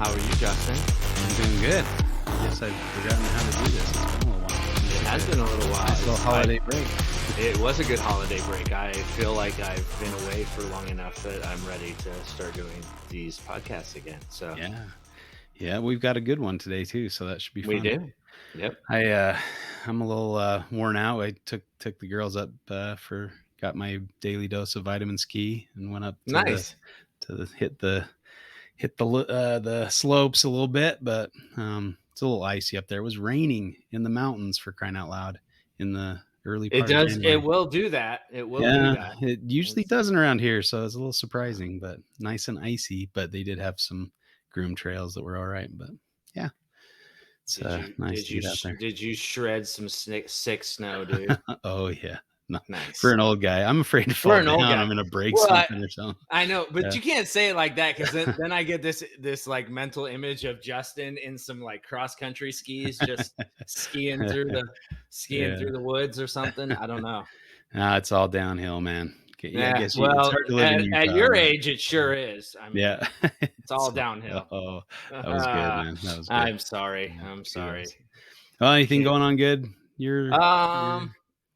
How are you, Justin? I'm doing good. I guess I've forgotten how to do this. It's been a little while. It has been a little while. Nice little holiday break. It was a good holiday break. I feel like I've been away for long enough that I'm ready to start doing these podcasts again. So yeah, we've got a good one today too, so that should be fun. we do. Yep. I'm a little worn out. I took the girls up got my daily dose of vitamin ski and went up to hit the slopes a little bit, but it's a little icy up there. It was raining in the mountains, for crying out loud, in the early part It of does. January. It will do that. It will do that. It usually doesn't around here, so it's a little surprising, but nice and icy. But they did have some groom trails that were all right. But yeah, it's nice to get out there. Did you shred some sick snow, dude? Oh yeah. No. Nice. For an old guy, I'm afraid to fall down. I'm gonna break something or something. I know, but you can't say it like that, because then I get this like mental image of Justin in some like cross country skis, just skiing through the woods or something. I don't know. It's all downhill, man. I guess it's hard to live in Utah, at your age, it sure is. I mean, it's all downhill. Oh, that was good, man. That was good. I'm sorry. I'm sorry. Well, anything going on good?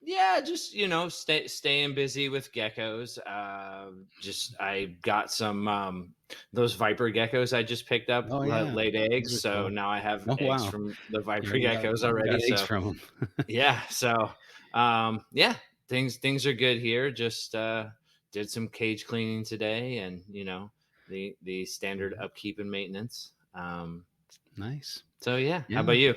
Yeah, just staying busy with geckos. I got some those viper geckos I just picked up. Laid eggs, so cool. Now I have eggs from the viper geckos already. Eggs from them. Yeah, so things are good here. Just did some cage cleaning today, and the standard upkeep and maintenance. Nice. So yeah, how about you?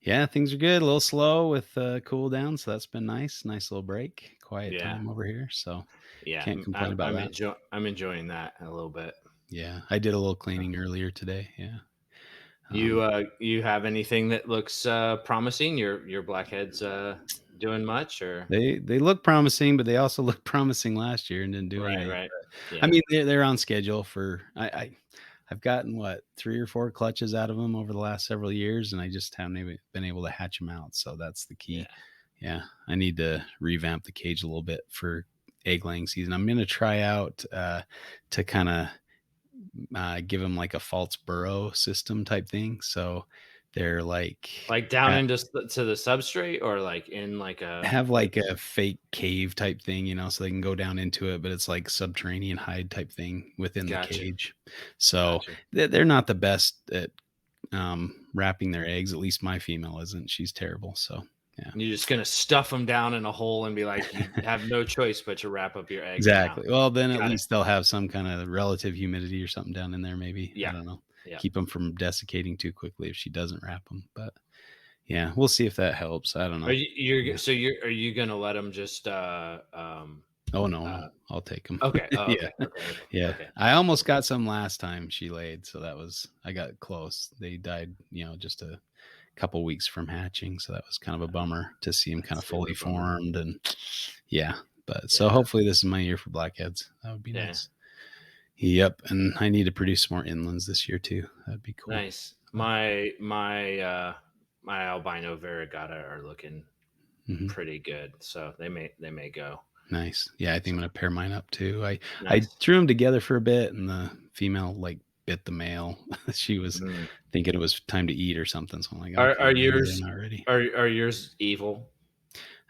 Yeah, things are good. A little slow with cool down, so that's been nice. Nice little break, quiet time over here. So can't complain about that. I'm enjoying that a little bit. Yeah, I did a little cleaning earlier today. Yeah. You have anything that looks promising? Your blackheads doing much, or they look promising, but they also looked promising last year and didn't do anything. Right. Yeah. I mean, they're on schedule for I've gotten 3 or 4 clutches out of them over the last several years, and I just haven't been able to hatch them out. So that's the key. Yeah. I need to revamp the cage a little bit for egg laying season. I'm going to try out to kind of give them like a false burrow system type thing. So they're like down into to the substrate, or like in like a have like a fake cave type thing, so they can go down into it, but it's like subterranean hide type thing within the cage. So they're not the best at wrapping their eggs. At least my female isn't. She's terrible. So yeah, you're just gonna stuff them down in a hole and be like, you have no choice but to wrap up your eggs. Exactly. Well, then at least they'll have some kind of relative humidity or something down in there. Maybe. Yeah. I don't know. Yeah. Keep them from desiccating too quickly if she doesn't wrap them. But yeah, we'll see if that helps. I don't know. Are you gonna let them just? Oh no, I'll take them. Okay. Oh, yeah. Okay. Yeah. Okay. I almost got some last time she laid, so I got close. They died, just a couple weeks from hatching, so that was kind of a bummer to see them kind of fully formed. And so hopefully this is my year for blackheads. That would be nice. Yep, and I need to produce more inlands this year too. That'd be cool. Nice. My albino variegata are looking pretty good, so they may go. Nice. Yeah, I think I'm gonna pair mine up too. I threw them together for a bit, and the female bit the male. She was thinking it was time to eat or something. So I'm like, are yours not ready? Are yours evil?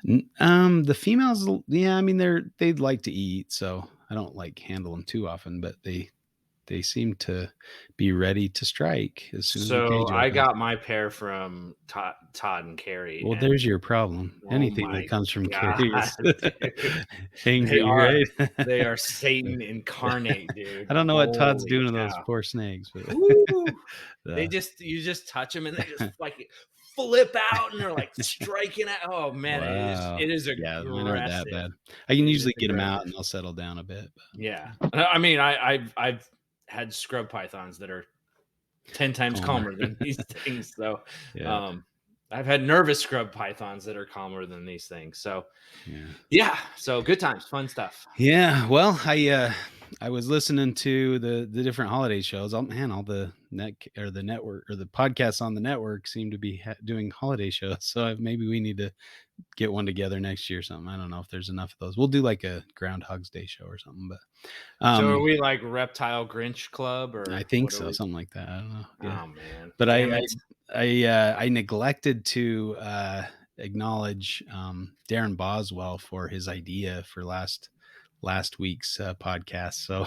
The females, I mean they'd like to eat, so I don't handle them too often, but they seem to be ready to strike as soon as the cage opens. I got my pair from Todd and Carrie. Well, there's your problem. Anything that comes from Carrie is angry, right? They are Satan incarnate, dude. I don't know what Todd's doing to those poor snakes, but you just touch them and they just flip out and they're striking at. Oh man, wow. it is mine aren't that bad. I can usually get them out and they'll settle down a bit. But. Yeah, I mean, I've had scrub pythons that are 10 times calmer than these things. So, I've had nervous scrub pythons that are calmer than these things. So, so good times, fun stuff. Yeah, well, I was listening to the different holiday shows. Oh man, all the the network or the podcasts on the network seem to be doing holiday shows. So maybe we need to get one together next year or something. I don't know if there's enough of those. We'll do like a Groundhog's Day show or something. But so are we like Reptile Grinch Club, or I think so, something like that. I don't know. Yeah. Oh man, but damn I neglected to acknowledge Darren Boswell for his idea for last week's podcast. So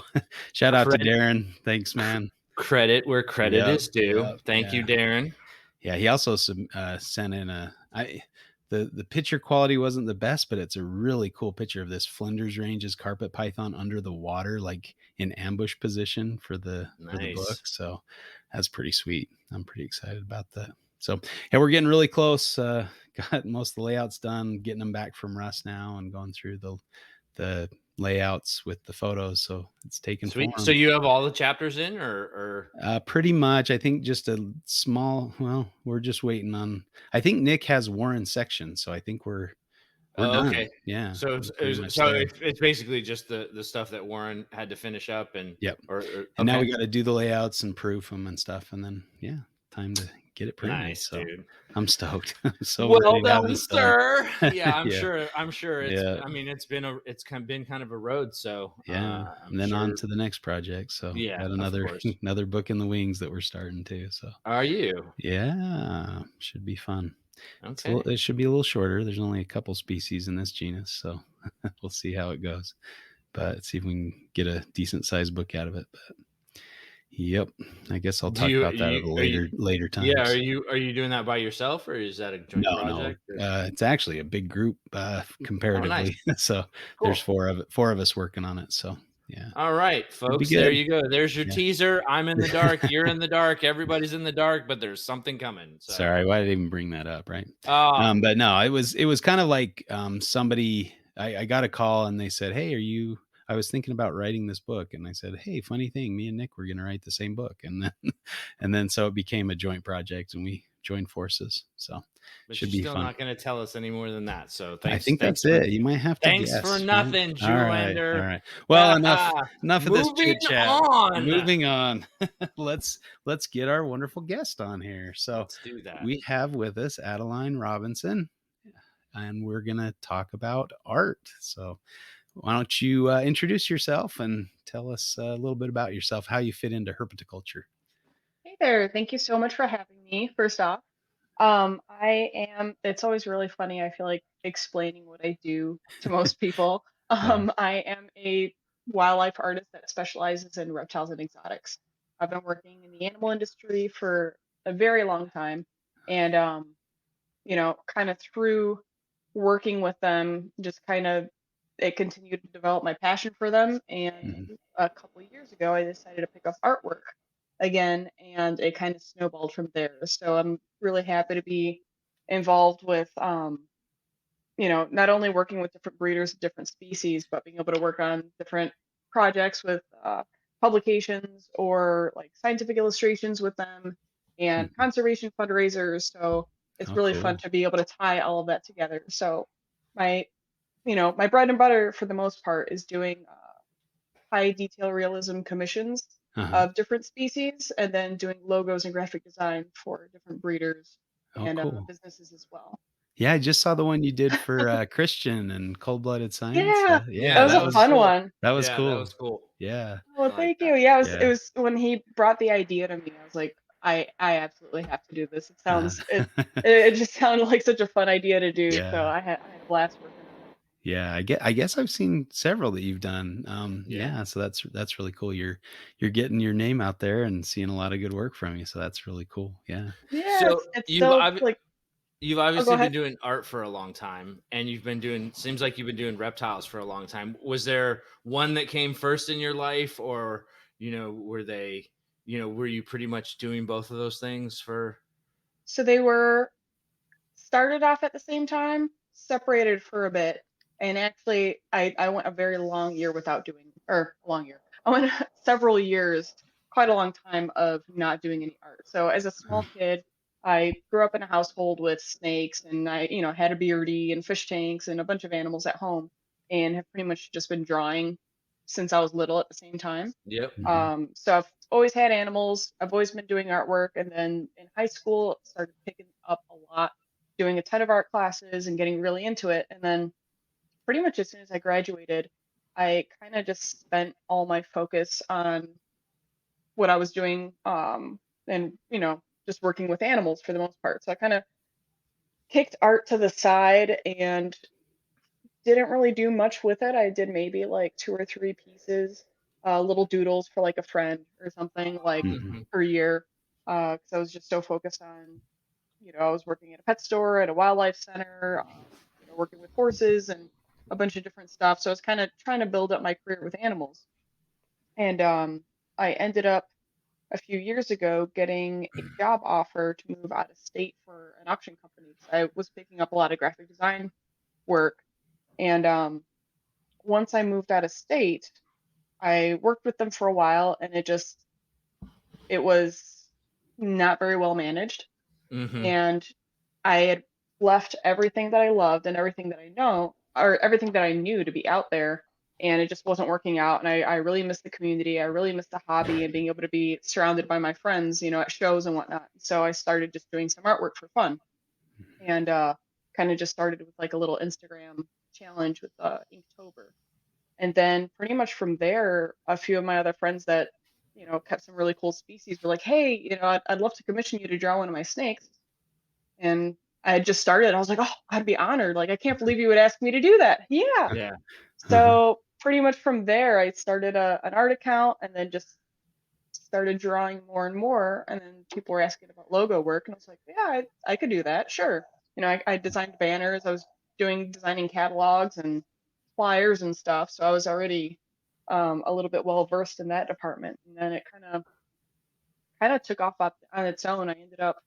shout out to Darren. Thanks, man. Credit where credit is due. Thank you, Darren. Yeah, he also sent in the picture quality wasn't the best, but it's a really cool picture of this Flinders Ranges carpet python under the water, like in ambush position for the book. So that's pretty sweet. I'm pretty excited about that. So yeah, we're getting really close. Got most of the layouts done, getting them back from Russ now, and going through the layouts with the photos. So it's taking form. So you have all the chapters in, or pretty much. I think just a small. Well, we're just waiting on. I think Nick has Warren section, so I think we're done. Okay. Yeah. So it's basically just the stuff that Warren had to finish up, and and now we got to do the layouts and proof them and stuff, and then time to get it printed. Nice, so dude. I'm stoked. So well done, sir. Yeah, I'm sure. It's, Yeah. I mean, it's been kind of a road. So and then on to the next project. So got another book in the wings that we're starting to. So are you? Yeah, should be fun. Okay. It should be a little shorter. There's only a couple species in this genus, so we'll see how it goes. But see if we can get a decent sized book out of it. But yep, I guess I'll talk about that at a later time. Yeah, are you doing that by yourself, or is that a joint project? No, it's actually a big group comparatively. Oh, nice. So cool. There's four of us working on it. So yeah. All right, folks, there you go. There's your teaser. I'm in the dark. You're in the dark. Everybody's in the dark, but there's something coming. So. Sorry, why did I even bring that up? Right. But no, it was kind of like somebody. I got a call and they said, "Hey, I was thinking about writing this book," and I said, "Hey, funny thing, me and Nick were going to write the same book," and then so it became a joint project, and we joined forces. So but should be fun. Still not going to tell us any more than that. So thanks. I think that's it. You might have to. Thanks for nothing, Zoolander. All right. Well, enough of this chit chat. Moving on. Let's get our wonderful guest on here. So let's do that. We have with us Adeline Robinson, and we're going to talk about art. So why don't you introduce yourself and tell us a little bit about yourself, how you fit into herpetoculture. Hey there. Thank you so much for having me. First off, it's always really funny. I feel like explaining what I do to most people. I am a wildlife artist that specializes in reptiles and exotics. I've been working in the animal industry for a very long time. And, kind of through working with them, it continued to develop my passion for them. And a couple of years ago, I decided to pick up artwork again, and it kind of snowballed from there. So I'm really happy to be involved with, not only working with different breeders of different species, but being able to work on different projects with publications or like scientific illustrations with them and conservation fundraisers. So it's really fun to be able to tie all of that together. So my bread and butter for the most part is doing high detail realism commissions of different species, and then doing logos and graphic design for different breeders and businesses as well. Yeah, I just saw the one you did for Christian and Cold Blooded Science. Yeah, that was a fun one. That was cool. That was cool. Yeah. Well, thank you. Yeah, it was when he brought the idea to me, I was like, I absolutely have to do this. It sounds it just sounded like such a fun idea to do. Yeah. So I had a blast working on it. Yeah, I guess I've seen several that you've done. So that's really cool. You're getting your name out there and seeing a lot of good work from you. So that's really cool. Yeah. Yeah. So you've obviously been doing art for a long time, and seems like you've been doing reptiles for a long time. Was there one that came first in your life, or were you pretty much doing both of those things for? So they were started off at the same time, separated for a bit. And actually, I went a very long year without doing, or a long year. I went several years, quite a long time of not doing any art. So as a small kid, I grew up in a household with snakes, and I, had a beardy and fish tanks and a bunch of animals at home, and have pretty much just been drawing since I was little at the same time. Yep. So I've always had animals. I've always been doing artwork. And then in high school, started picking up a lot, doing a ton of art classes and getting really into it. And then pretty much as soon as I graduated, I kind of just spent all my focus on what I was doing, and, you know, just working with animals for the most part. So I kind of kicked art to the side and didn't really do much with it. I did maybe like 2 or 3 pieces, little doodles for like a friend or something like per year. Because I was just so focused on, you know, I was working at a pet store, at a wildlife center, you know, working with horses and a bunch of different stuff. So I was kind of trying to build up my career with animals. And I ended up a few years ago getting a job offer to move out of state for an auction company. I was picking up a lot of graphic design work. And once I moved out of state, I worked with them for a while, and it was not very well managed. And I had left everything that I loved and everything that I know, or everything that I knew, to be out there, and it just wasn't working out. And I really missed the community. I really missed the hobby and being able to be surrounded by my friends, you know, at shows and whatnot. So I started just doing some artwork for fun, and kind of just started with like a little Instagram challenge with Inktober. And then pretty much from there, a few of my other friends that, you know, kept some really cool species were like, hey, you know, I'd love to commission you to draw one of my snakes. And I had just started. I was like, oh, I'd be honored. Like, I can't believe you would ask me to do that. Yeah. Yeah. So pretty much from there, I started an art account and then just started drawing more and more. And then people were asking about logo work. And I was like, yeah, I could do that. Sure. You know, I designed banners. I was designing catalogs and flyers and stuff. So I was already a little bit well versed in that department. And then it kind of took off on its own. I ended up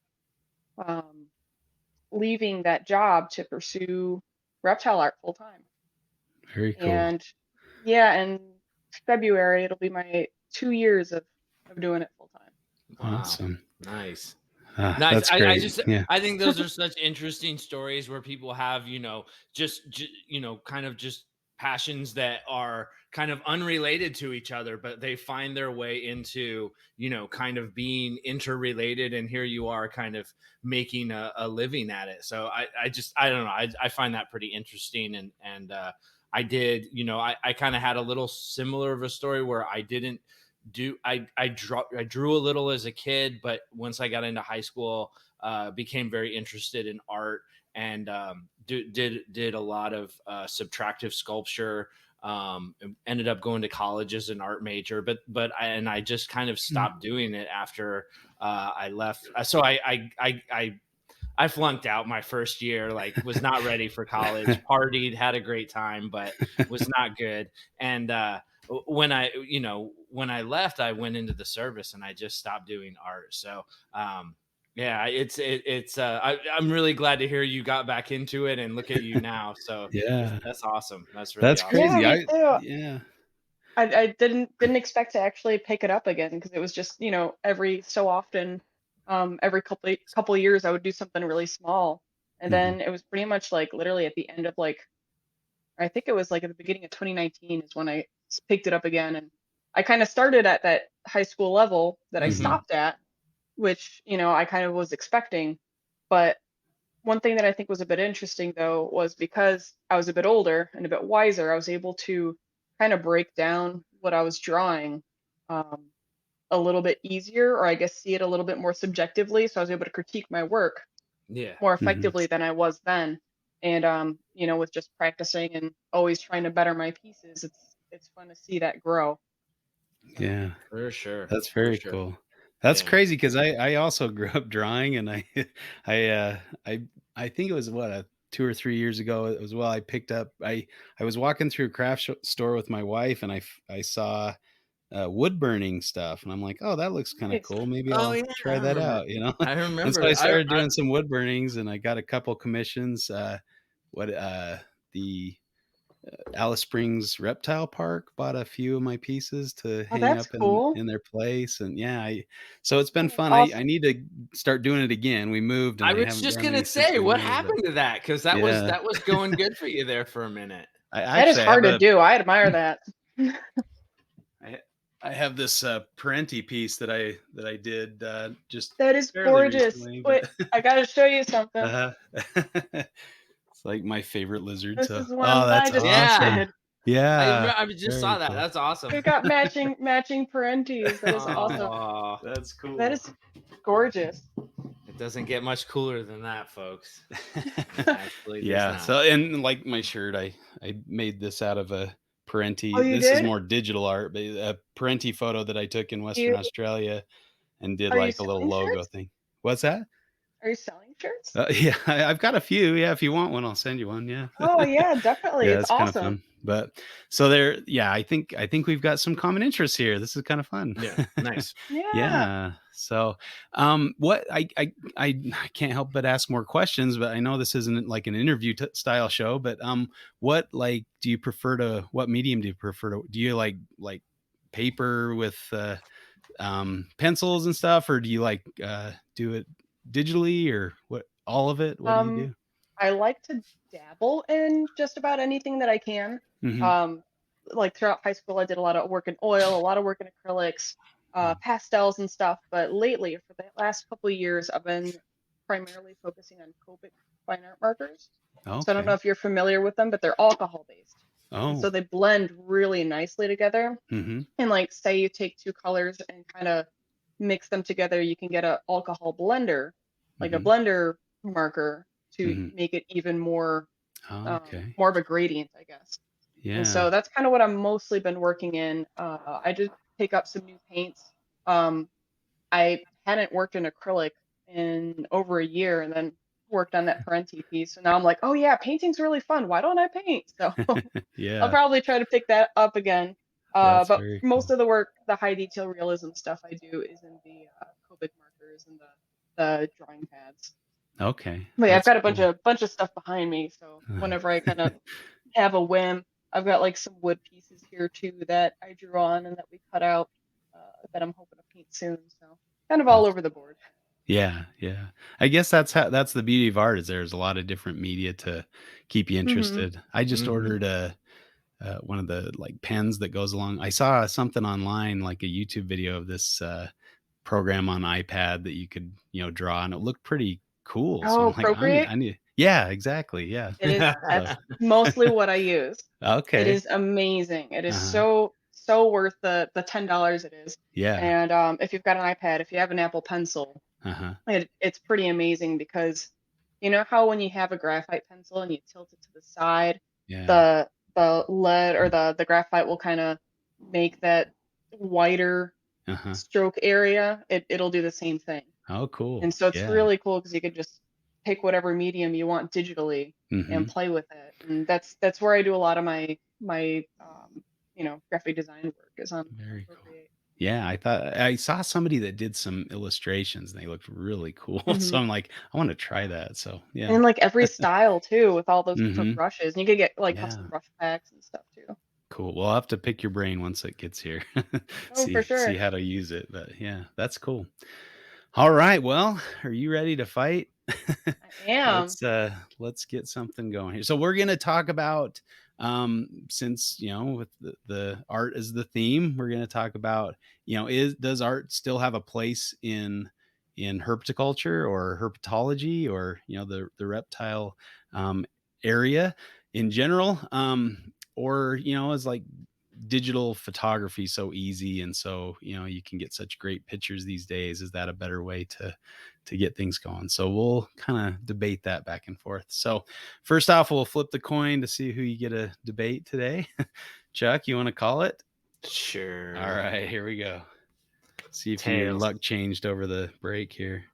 leaving that job to pursue reptile art full time. Very cool. And yeah, in February it'll be my 2 years of doing it full time. Wow. Awesome. Nice. Nice. That's great. I just, I think those are such interesting stories where people have, you know, just you know, kind of just passions that are kind of unrelated to each other, but they find their way into, you know, kind of being interrelated. And here you are kind of making a living at it. So I don't know. I find that pretty interesting. And I did, you know, I kind of had a little similar of a story where I didn't I drew a little as a kid, but once I got into high school, became very interested in art and did a lot of subtractive sculpture. Ended up going to college as an art major, but I just kind of stopped doing it after I left. So I flunked out my first year, like was not ready for college, partied, had a great time, but was not good. And when I left, I went into the service and I just stopped doing art. So yeah, I'm really glad to hear you got back into it and look at you now. So yeah, that's awesome. That's really awesome. Crazy. Yeah, I didn't expect to actually pick it up again because it was just, you know, every so often, every couple of years I would do something really small, and then it was pretty much like literally at the end of like, I think it was like at the beginning of 2019 is when I picked it up again, and I kind of started at that high school level that I stopped at, which, you know, I kind of was expecting. But one thing that I think was a bit interesting though was because I was a bit older and a bit wiser, I was able to kind of break down what I was drawing a little bit easier, or I guess see it a little bit more subjectively. So I was able to critique my work more effectively than I was then. And you know, with just practicing and always trying to better my pieces, it's fun to see that grow. Yeah, for sure. That's very cool. That's crazy because I also grew up drawing, and I think it was 2 or 3 years ago as well. I picked up I was walking through a craft store with my wife, and I saw wood burning stuff, and I'm like, oh, that looks kind of cool. Maybe I'll try that out, you know. I remember. And so I started doing some wood burnings, and I got a couple commissions. The Alice Springs Reptile Park bought a few of my pieces to hang up in their place, and so it's been fun. Awesome. I need to start doing it again. We moved. And I was just gonna say, what happened to that? Because that was going good for you there for a minute. That is hard to do. I admire that. I have this Parenti piece that I did just That is fairly gorgeous. recently, Wait, but I gotta show you something. it's like my favorite lizard. This So, is one I that's just Yeah. painted. Yeah, I just very saw that. cool. That's awesome. We got matching Parentis. That is awesome. Aw, That's cool. That is gorgeous. it doesn't get much cooler than that, folks. Actually, Yeah. does So, not. and like my shirt, I made this out of a Parenti. Oh, you This is did? more digital art, but a Parenti photo that I took in Western Australia and did Are you like a little selling logo shirts? thing. What's that? Are you selling shirts? Yeah, I've got a few. Yeah, if you want one, I'll send you one. Yeah. Oh yeah, definitely. Yeah, It's it's kind of awesome. fun. But so there, yeah, I think we've got some common interests here. This is kind of fun. Yeah, nice. Yeah. Yeah. So, what I can't help but ask more questions, but I know this isn't like an interview style show, but what like do you prefer to? What medium do you prefer to? Do you like paper with pencils and stuff, or do you like do it digitally, or what? All of it? What do you do? I like to dabble in just about anything that I can. Mm-hmm. Like throughout high school, I did a lot of work in oil, a lot of work in acrylics, pastels and stuff. But lately, for the last couple of years, I've been primarily focusing on Copic fine art markers. Okay. So I don't know if you're familiar with them, but they're alcohol based. Oh. And so they blend really nicely together. Mm-hmm. And like, say you take two colors and kind of mix them together, you can get an alcohol blender, like a blender marker to make it even more, more of a gradient, I guess. Yeah. And so that's kind of what I've mostly been working in. I did pick up some new paints. I hadn't worked in acrylic in over a year, and then worked on that Parenti piece. So now I'm like, oh yeah, painting's really fun. Why don't I paint? So Yeah. I'll probably try to pick that up again. That's But very most cool. of the work, the high detail realism stuff I do is in the Copic markers and the drawing pads. Okay. But yeah, I've That's got a cool. bunch of stuff behind me. So whenever I kind of have a whim, I've got like some wood pieces here too that I drew on and that we cut out that I'm hoping to paint soon. So kind of all over the board. Yeah, yeah. I guess that's the beauty of art is there's a lot of different media to keep you interested. I just ordered one of the like pens that goes along. I saw something online, like a YouTube video of this program on iPad that you could, draw, and it looked pretty cool. So Oh, I'm like, Procreate? I need. Yeah, exactly. Yeah. It is. That's mostly what I use. Okay. It is amazing. It is so worth the $10 it is. Yeah. And if you've got an iPad, if you have an Apple Pencil, it's pretty amazing because you know how when you have a graphite pencil and you tilt it to the side, the lead or the graphite will kind of make that whiter stroke area. It'll do the same thing. Oh, cool. And so it's really cool because you could just pick whatever medium you want digitally and play with it. And that's where I do a lot of my graphic design work is on Procreate. Yeah, I saw somebody that did some illustrations and they looked really cool. So I'm like, I want to try that. So yeah. And like every style too, with all those different brushes. And you could get like custom brush packs and stuff too. Cool. Well, I'll have to pick your brain once it gets here. For sure. See how to use it. But yeah, that's cool. All right. Well, are you ready to fight? I am. Let's get something going here. So we're going to talk about since with the art as the theme, we're going to talk about does art still have a place in herpetoculture or herpetology or the reptile area in general, or is like digital photography so easy and so you can get such great pictures these days? Is that a better way to get things going? So we'll kind of debate that back and forth. So first off, we'll flip the coin to see who you get a debate today. Chuck, you want to call it? Sure. All right, here we go. See if your luck changed over the break here.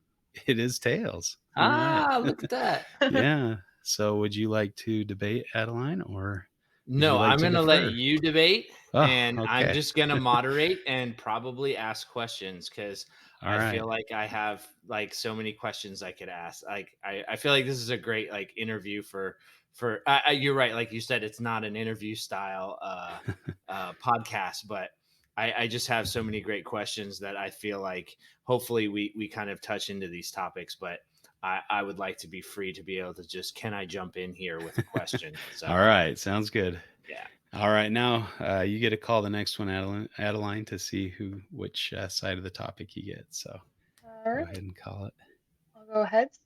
It is tails. Right. Look at that. Yeah. So would you like to debate, Adeline, or no, I'm going to let you debate, and I'm just going to moderate and probably ask questions because I feel like I have like so many questions I could ask. Like I feel like this is a great like interview for you're right. Like you said, it's not an interview style podcast, but I just have so many great questions that I feel like hopefully we kind of touch into these topics, but I would like to be free to be able to just, can I jump in here with a question? So, all right. Sounds good. Yeah. All right, now you get to call the next one, Adeline, to see which side of the topic you get. So All go right. ahead and call it. I'll go heads.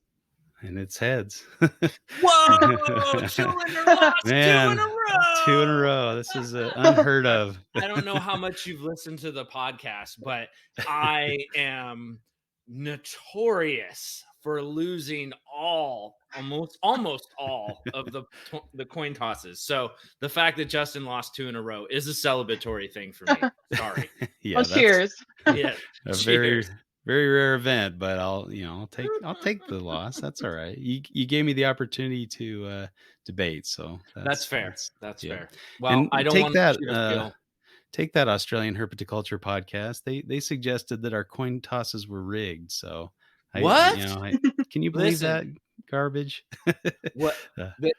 And it's heads. Whoa! 2 in a row! Man, 2 in a row! 2 in a row. This is unheard of. I don't know how much you've listened to the podcast, but I am notorious for losing almost all of the coin tosses. So the fact that Justin lost 2 in a row is a celebratory thing for me. Sorry. Yeah, Well, cheers. Yeah. a Cheers. very rare event, but I'll take the loss. That's all right. You gave me the opportunity to debate, so That's fair. That's yeah. fair. Well, And I don't take want that you to feel. take that Australian Herpetoculture podcast. They suggested that our coin tosses were rigged. So What? Can you believe Listen. that garbage? What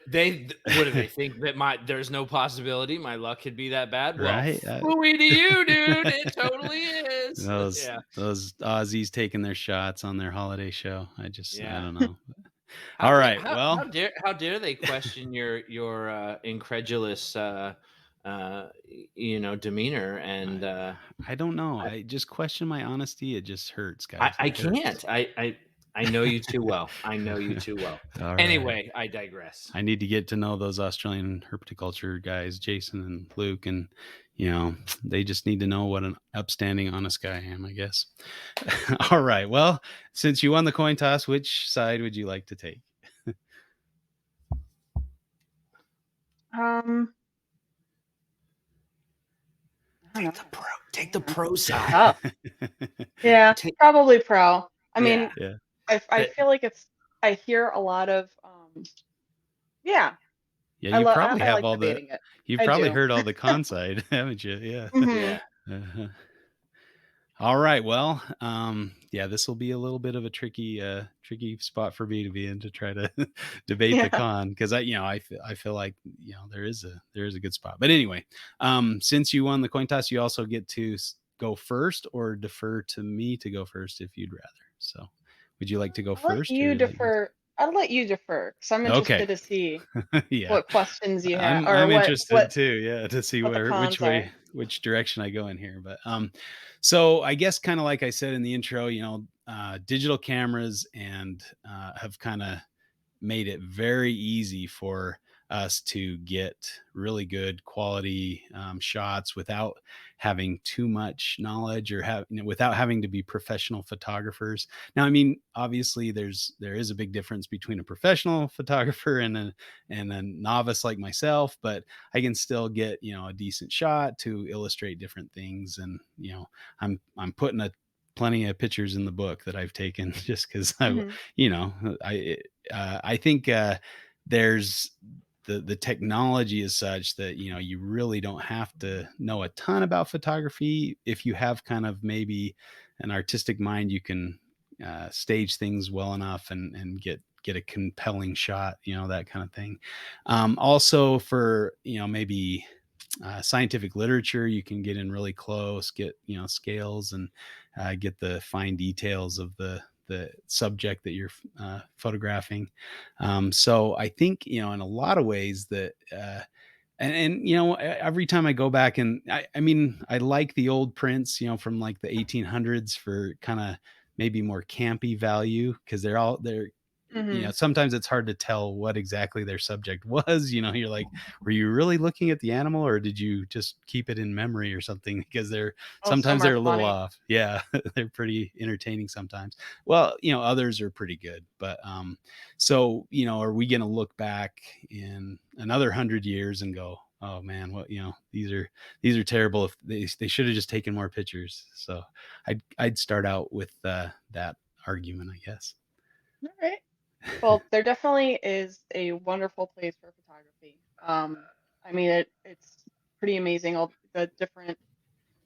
they what do they think that there's no possibility my luck could be that bad? Well, Right? phooey to you, dude. It totally is. Those Aussies taking their shots on their holiday show. I don't know. How, All right. How dare they question your incredulous demeanor and I don't know. I just question my honesty. It just hurts, guys. I can't. I know you too well. I know you too well. Anyway, I digress. I need to get to know those Australian herpetoculture guys, Jason and Luke, and they just need to know what an upstanding, honest guy I am, I guess. All right. Well, since you won the coin toss, which side would you like to take? Take the pro side. Yeah, probably pro. I mean, yeah. I feel like I hear a lot of Yeah, you probably have all you've probably heard all the con side, haven't you? Yeah. Mm-hmm. Uh-huh. All right. Well, yeah, this will be a little bit of a tricky spot for me to be in to try to debate the con, because I feel like there is a good spot. But anyway, since you won the coin toss, you also get to go first or defer to me to go first if you'd rather. So, would you like to go first? I'll let you defer because I'm interested to see what questions you have. I'm interested too, yeah, to see which direction I go in here. But so I guess kind of like I said in the intro, digital cameras and have kind of made it very easy for us to get really good quality shots without having too much knowledge or without having to be professional photographers. Now, I mean, obviously there is a big difference between a professional photographer and a novice like myself, but I can still get, a decent shot to illustrate different things. And, I'm putting plenty of pictures in the book that I've taken just because I think there's the technology is such that you really don't have to know a ton about photography. If you have kind of maybe an artistic mind, you can stage things well enough and get a compelling shot, that kind of thing. Also for maybe scientific literature, you can get in really close, get scales and get the fine details of the subject that you're photographing. So I think, in a lot of ways that, and every time I go back and I mean, I like the old prints, from like the 1800s for kind of maybe more campy value, because they're sometimes it's hard to tell what exactly their subject was. You're like, were you really looking at the animal or did you just keep it in memory or something? Because sometimes they're a little off. Yeah, they're pretty entertaining sometimes. Well, others are pretty good. But so, are we going to look back in another 100 years and go, oh man, what, these are terrible. If they should have just taken more pictures. So I'd start out with that argument, I guess. All right. Well, there definitely is a wonderful place for photography. I mean, it's pretty amazing, all the different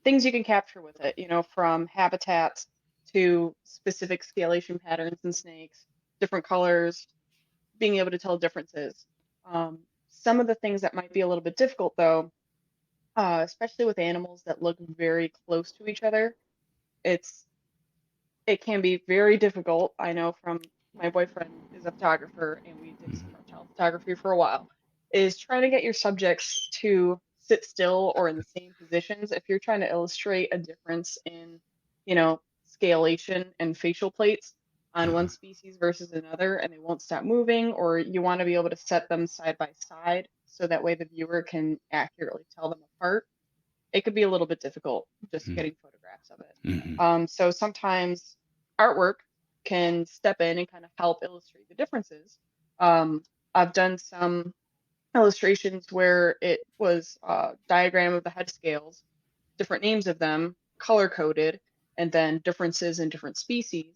things you can capture with it, from habitats to specific scalation patterns in snakes, different colors, being able to tell differences. Some of the things that might be a little bit difficult, though, especially with animals that look very close to each other, it can be very difficult. I know from my boyfriend is a photographer and we did some reptile photography for a while, is trying to get your subjects to sit still or in the same positions, if you're trying to illustrate a difference in, you know, scalation and facial plates on one species versus another, and they won't stop moving, or you want to be able to set them side by side so that way the viewer can accurately tell them apart, it could be a little bit difficult just getting photographs of it. So sometimes artwork can step in and kind of help illustrate the differences. I've done some illustrations where it was a diagram of the head scales, different names of them, color coded, and then differences in different species,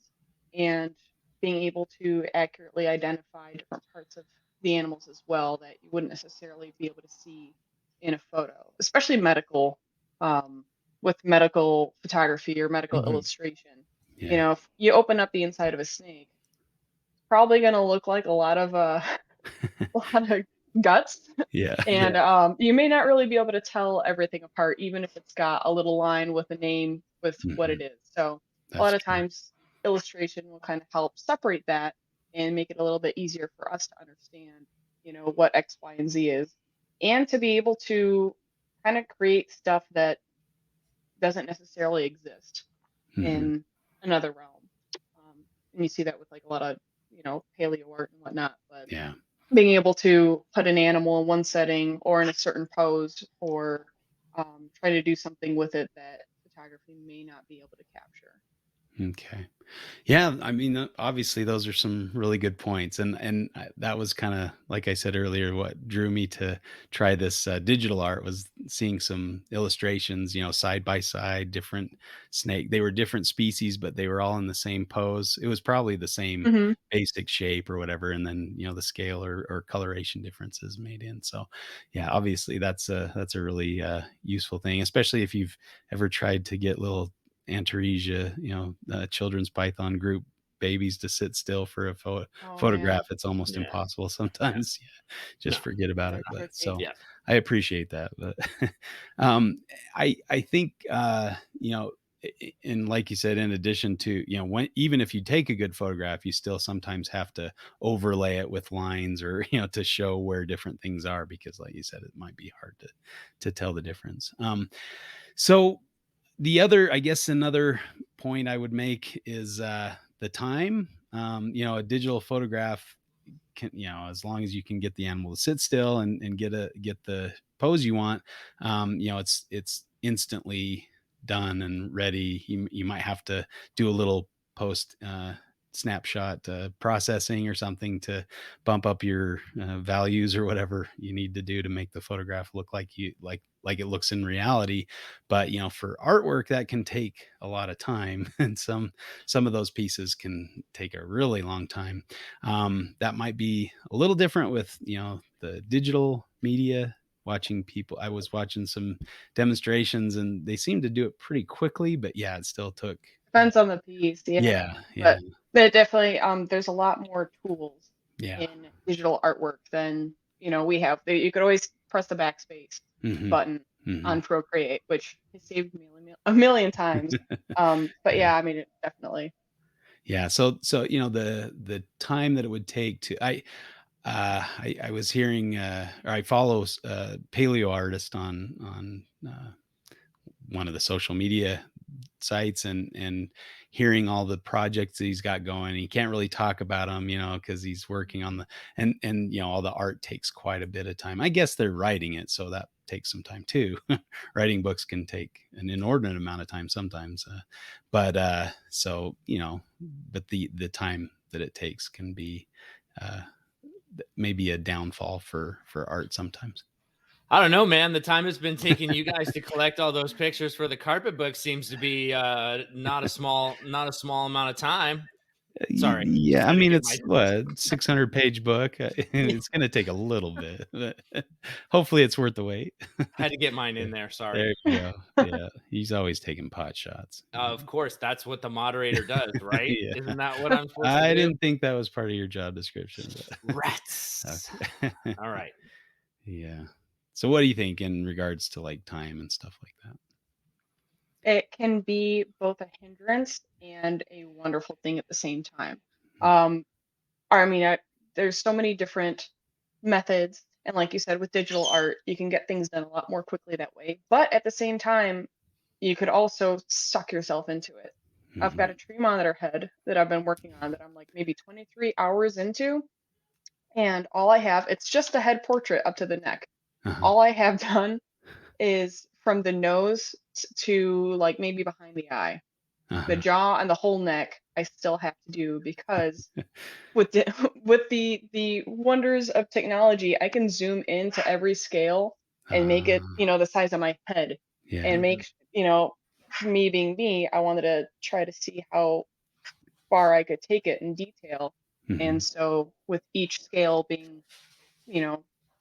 and being able to accurately identify different parts of the animals as well that you wouldn't necessarily be able to see in a photo, especially medical, with medical photography or medical illustration. Yeah. You know, if you open up the inside of a snake, it's probably going to look like a lot of a lot of guts. Yeah. And you may not really be able to tell everything apart, even if it's got a little line with a name with what it is. So a lot of times illustration will kind of help separate that and make it a little bit easier for us to understand, you know, what X, Y, and Z is, and to be able to kind of create stuff that doesn't necessarily exist in another realm. And you see that with like a lot of, you know, paleo art and whatnot, but being able to put an animal in one setting or in a certain pose, or try to do something with it that photography may not be able to capture. Okay. Yeah, I mean, obviously those are some really good points, and that was kind of, like I said earlier, what drew me to try this digital art was seeing some illustrations, you know, side by side, different snake. They were different species, but they were all in the same pose. It was probably the same basic shape or whatever, and then, you know, the scale or coloration differences made in. So, yeah, obviously that's a really useful thing, especially if you've ever tried to get little Antaresia, you know, children's python group babies to sit still for a photograph. It's almost impossible sometimes. Just forget about it. But so I appreciate that. But I think you know, and like you said, in addition to, you know, even if you take a good photograph, you still sometimes have to overlay it with lines, or, you know, to show where different things are, because like you said, it might be hard to tell the difference. So the other, I guess, another point I would make is the time. You know, a digital photograph can, you know, as long as you can get the animal to sit still and get the pose you want, you know, it's instantly done and ready. You might have to do a little post snapshot processing or something to bump up your values or whatever you need to do to make the photograph look like it looks in reality. But, you know, for artwork, that can take a lot of time, and some of those pieces can take a really long time. That might be a little different with, you know, the digital media. Watching people, I was watching some demonstrations and they seemed to do it pretty quickly, but yeah, it still took. Depends on the piece. But it definitely, there's a lot more tools in digital artwork than, you know, we have. You could always press the backspace button on Procreate, which has saved me a million times. But yeah, I mean, it definitely. Yeah. So, you know, the time that it would take to, I was hearing, or I follow a paleo artist on one of the social media sites, and hearing all the projects that he's got going. He can't really talk about them, you know, because he's working on the, and you know, all the art takes quite a bit of time. I guess they're writing it, so that takes some time too. Writing books can take an inordinate amount of time sometimes, but so, you know, but the time that it takes can be maybe a downfall for art sometimes. I don't know, man. The time it's been taking you guys to collect all those pictures for the carpet book seems to be not a small amount of time. Sorry. Yeah, I mean, it's what, 600-page book. It's going to take a little bit, but hopefully it's worth the wait. Had to get mine in there. Sorry. There you go. Yeah, he's always taking pot shots. Of course, that's what the moderator does, right? Isn't that what I'm supposed to do? I didn't think that was part of your job description. But. Rats. Okay. All right. Yeah. So what do you think in regards to like time and stuff like that? It can be both a hindrance and a wonderful thing at the same time. I mean, there's so many different methods And like you said, with digital art, you can get things done a lot more quickly that way. But at the same time, you could also suck yourself into it. I've got a tree monitor head that I've been working on that I'm like maybe 23 hours into. And all I have, it's just a head portrait up to the neck. All I have done is from the nose to like maybe behind the eye. The jaw and the whole neck I still have to do because with the wonders of technology, I can zoom into every scale and make it, the size of my head. And make, me being me, I wanted to try to see how far I could take it in detail. And so with each scale being,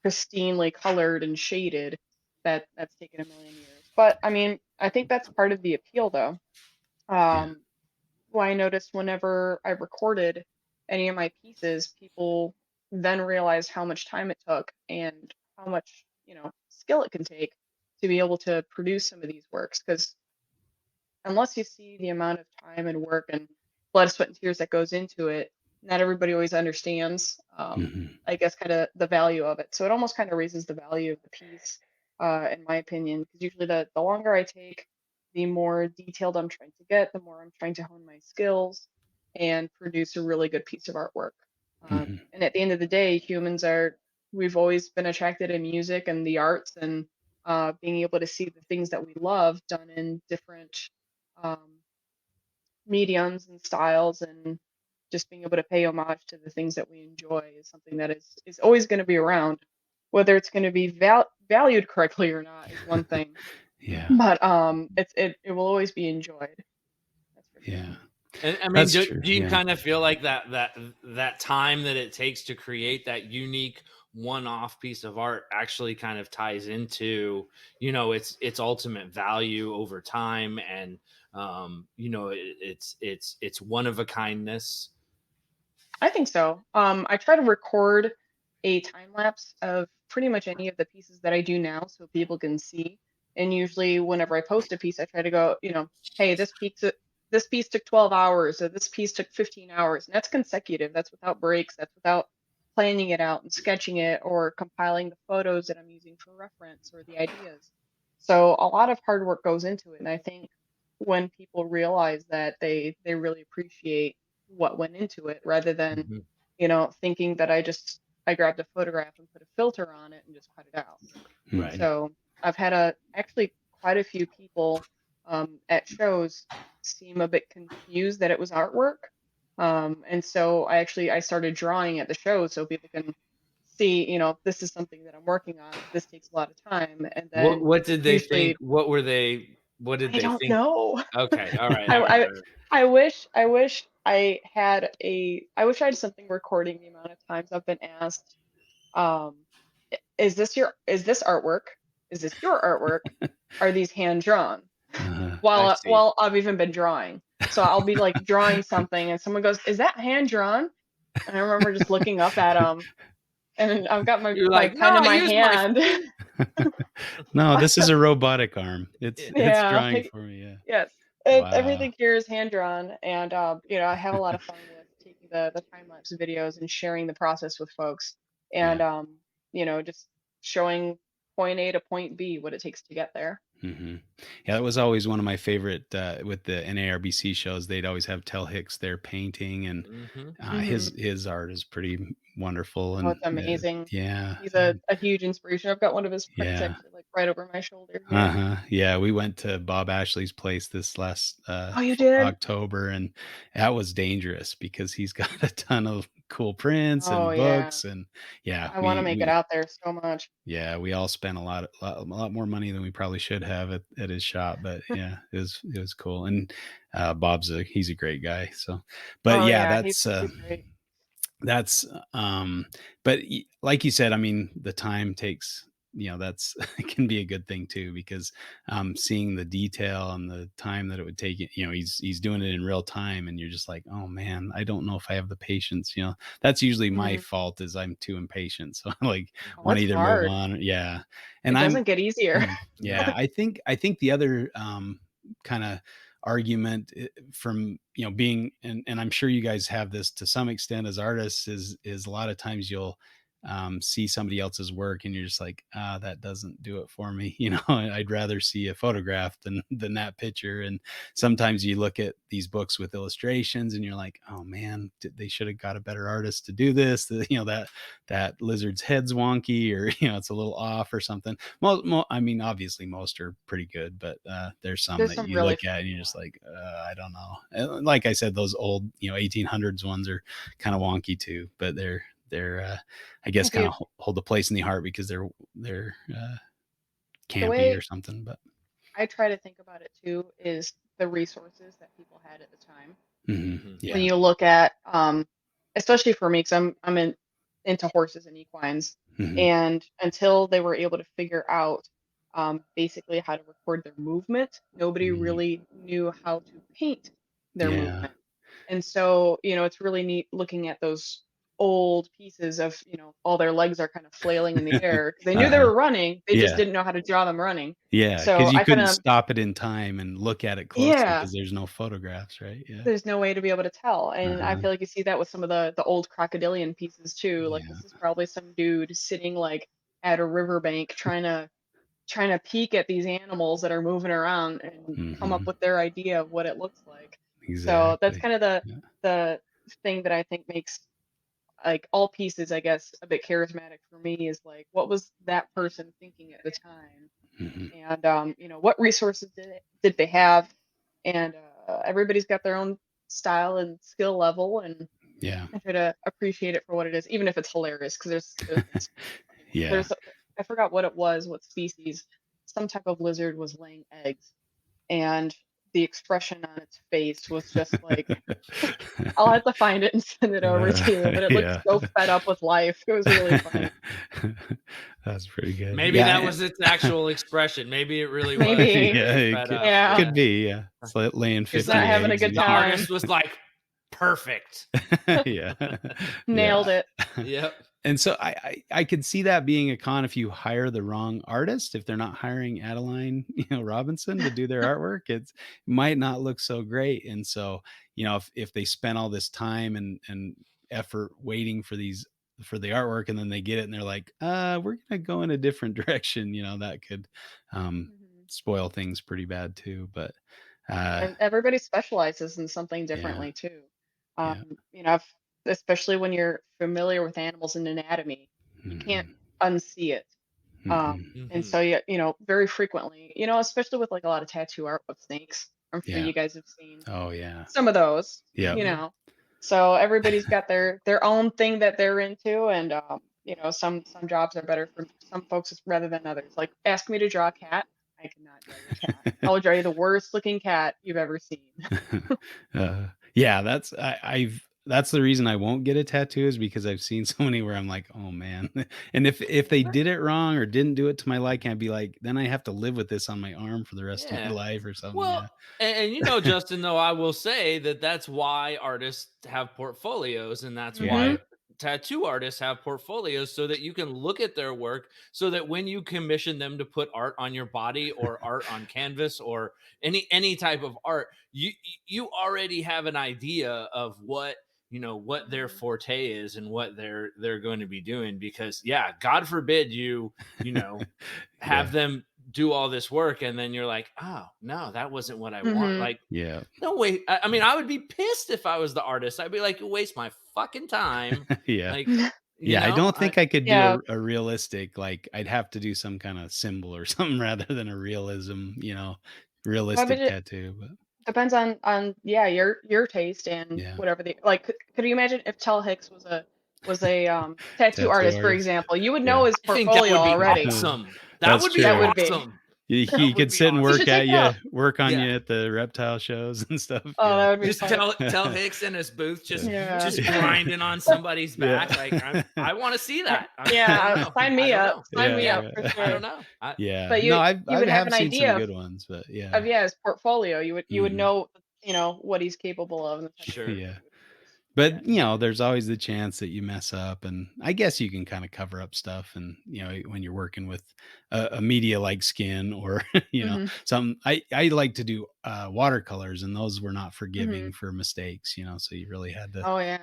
pristinely colored and shaded, that's taken a million years. But I mean, I think that's part of the appeal though. What I noticed whenever I recorded any of my pieces, people then realized how much time it took and how much, skill it can take to be able to produce some of these works. Because unless you see the amount of time and work and blood, sweat, and tears that goes into it, not everybody always understands, I guess, kind of the value of it. So it almost kind of raises the value of the piece, in my opinion, because usually the longer I take, the more detailed I'm trying to get, the more I'm trying to hone my skills and produce a really good piece of artwork. And at the end of the day, we've always been attracted to music and the arts and being able to see the things that we love done in different um, mediums and styles, and just being able to pay homage to the things that we enjoy is something that is always going to be around. Whether it's going to be valued correctly or not is one thing. But it will always be enjoyed. That's for sure. And I mean, do you kind of feel like that time that it takes to create that unique one-off piece of art actually kind of ties into, its ultimate value over time, and it's one of a kindness? I think so. I try to record a time lapse of pretty much any of the pieces that I do now so people can see. And usually whenever I post a piece, I try to go, hey, this piece took 12 hours, or this piece took 15 hours. And that's consecutive. That's without breaks. That's without planning it out and sketching it or compiling the photos that I'm using for reference or the ideas. So a lot of hard work goes into it. And I think when people realize that, they really appreciate what went into it, rather than, thinking that I grabbed a photograph and put a filter on it and just cut it out. Right. So I've had actually quite a few people at shows seem a bit confused that it was artwork. And so I started drawing at the show so people can see, this is something that I'm working on. This takes a lot of time. And then what did they think? What were they? What did they think? I don't know. Okay, all right. I wish I had something recording the amount of times I've been asked, is this artwork? Is this your artwork? Are these hand drawn? While I've even been drawing. So I'll be like drawing something and someone goes, is that hand drawn? And I remember just looking up at them, and I've got my pen in my hand. No, this is a robotic arm. It's drawing for me. Yeah. Yes. Everything here is hand drawn, and I have a lot of fun with taking the time lapse videos and sharing the process with folks, and just showing point A to point B, what it takes to get there. Yeah, that was always one of my favorite with the NARBC shows. They'd always have Tel Hicks there painting, and his art is pretty wonderful. And it's amazing. He's a huge inspiration. I've got one of his prints actually like right over my shoulder here. Yeah, we went to Bob Ashley's place this last you did? October, and that was dangerous because he's got a ton of cool prints and books, and I want to make it out there so much. Yeah, we all spent a lot more money than we probably should have at his shop, but yeah, it was cool. And he's a great guy. So, but he's great. But like you said, I mean, the time takes, that's it can be a good thing too, because seeing the detail and the time that it would take, he's doing it in real time, and you're just like, oh man, I don't know if I have the patience. That's usually my fault, is I'm too impatient, so I want to either move on. Yeah, and it doesn't get easier. Yeah, I think the other kind of argument from being, and I'm sure you guys have this to some extent as artists, is a lot of times you'll see somebody else's work and you're just like, that doesn't do it for me. I'd rather see a photograph than that picture. And sometimes you look at these books with illustrations and you're like, oh man, they should have got a better artist to do this. That lizard's head's wonky, or, it's a little off or something. I mean, obviously most are pretty good, but there's some that you really look at and you're just like, I don't know. Like I said, those old, 1800s ones are kind of wonky too, but they're I guess kind of hold a place in the heart because they're campy or something. But I try to think about it too is the resources that people had at the time. Yeah. When you look at, especially for me, because I'm into horses and equines, and until they were able to figure out basically how to record their movement, nobody really knew how to paint their movement. And so, it's really neat looking at those old pieces of, all their legs are kind of flailing in the air. They knew they were running. They just didn't know how to draw them running. Yeah, So because you couldn't stop it in time and look at it closely because there's no photographs, right? Yeah. There's no way to be able to tell. And I feel like you see that with some of the old crocodilian pieces too. Like this is probably some dude sitting like at a riverbank trying to peek at these animals that are moving around and come up with their idea of what it looks like. Exactly. So that's kind of the thing that I think makes like all pieces, I guess, a bit charismatic for me is like, what was that person thinking at the time? And, what resources did they have? And everybody's got their own style and skill level. And I try to appreciate it for what it is, even if it's hilarious, because there's I forgot what it was, what species, some type of lizard was laying eggs. And the expression on its face was just like, I'll have to find it and send it over to you, but it looked so fed up with life. It was really funny. That's pretty good. Maybe that was its actual expression. Maybe it really was. It could be. Yeah, it's like laying 50 not having a good time. The artist was like, perfect. Nailed it. Yep. And so I could see that being a con if you hire the wrong artist. If they're not hiring Adeline, Robinson to do their artwork, it might not look so great. And so, if they spent all this time and effort waiting for the artwork, and then they get it and they're like, we're gonna go in a different direction, that could spoil things pretty bad too. But and everybody specializes in something differently too. Especially when you're familiar with animals and anatomy, you can't unsee it. And so, very frequently, especially with like a lot of tattoo art with snakes, I'm sure you guys have seen some of those, so everybody's got their own thing that they're into. And, some jobs are better for some folks rather than others. Like ask me to draw a cat. I cannot draw your cat. I'll draw you the worst looking cat you've ever seen. That's the reason I won't get a tattoo, is because I've seen so many where I'm like, oh man. And if they did it wrong or didn't do it to my liking, I'd be like, then I have to live with this on my arm for the rest of my life or something. Well, and Justin, though, I will say that's why artists have portfolios, and that's why tattoo artists have portfolios, so that you can look at their work, so that when you commission them to put art on your body or art on canvas or any type of art, you already have an idea of what their forte is and what they're going to be doing. Because God forbid you have them do all this work and then you're like, oh no, that wasn't what I want. Like, no way. I mean, I would be pissed if I was the artist. I'd be like, you waste my fucking time. Like, I don't think I could do a realistic, like I'd have to do some kind of symbol or something rather than a realistic tattoo. But depends on your taste and whatever like. Could you imagine if Tel Hicks was a tattoo artist, for example? You would know his portfolio already. Awesome. That would be awesome. He could sit and work on you at the reptile shows and stuff. Oh, that would be just Tel Hicks in his booth, just grinding on somebody's back. Like I want to see that. Sign me up. Sign me up for sure. I don't know. But you would have an idea of good ones, but of his portfolio. You would know what he's capable of. Sure. But there's always the chance that you mess up, and I guess you can kind of cover up stuff. And when you're working with a media like skin or some, I like to do watercolors, and those were not forgiving for mistakes. So you really had to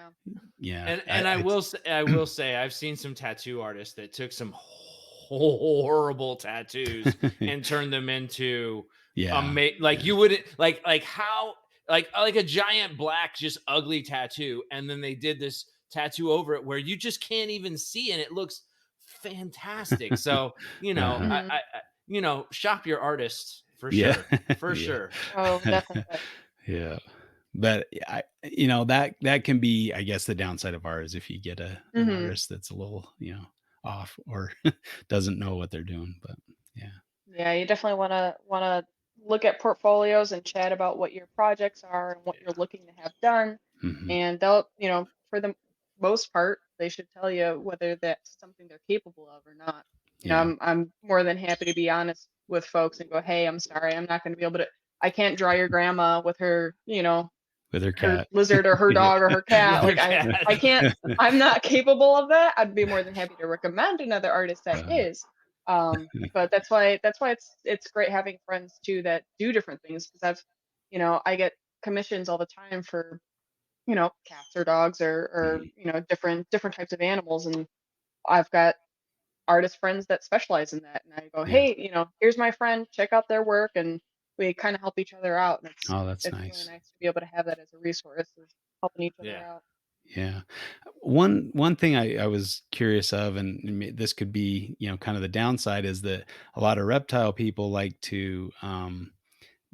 Yeah. And I will say I've seen some tattoo artists that took some horrible tattoos and turned them into like you wouldn't like how like a giant black just ugly tattoo, and then they did this tattoo over it where you just can't even see and it looks fantastic. So I shop your artist for sure, for sure. Oh, definitely. Yeah. But that can be, I guess, the downside of ours if you get an artist that's a little, off or doesn't know what they're doing. But Yeah, you definitely wanna look at portfolios and chat about what your projects are and what you're looking to have done. Mhm. And they'll, for the most part, they should tell you whether that's something they're capable of or not. Yeah. I'm more than happy to be honest with folks and go, hey, I'm sorry, I'm not going to be able to. I can't draw your grandma with her, With her her cat. lizard or her dog or her cat. With Like her cat. I can't. I'm not capable of that. I'd be more than happy to recommend another artist that is. But that's why it's great having friends too that do different things, because I get commissions all the time for cats or dogs or different types of animals, and I've got artist friends that specialize in that, and I go, Yeah. hey, here's my friend, check out their work, and we kind of help each other out, and Oh, that's it's really nice. nice to be able to have that as a resource, is helping each other Yeah. out. Yeah. One thing I was curious of, and this could be, kind of the downside, is that a lot of reptile people like to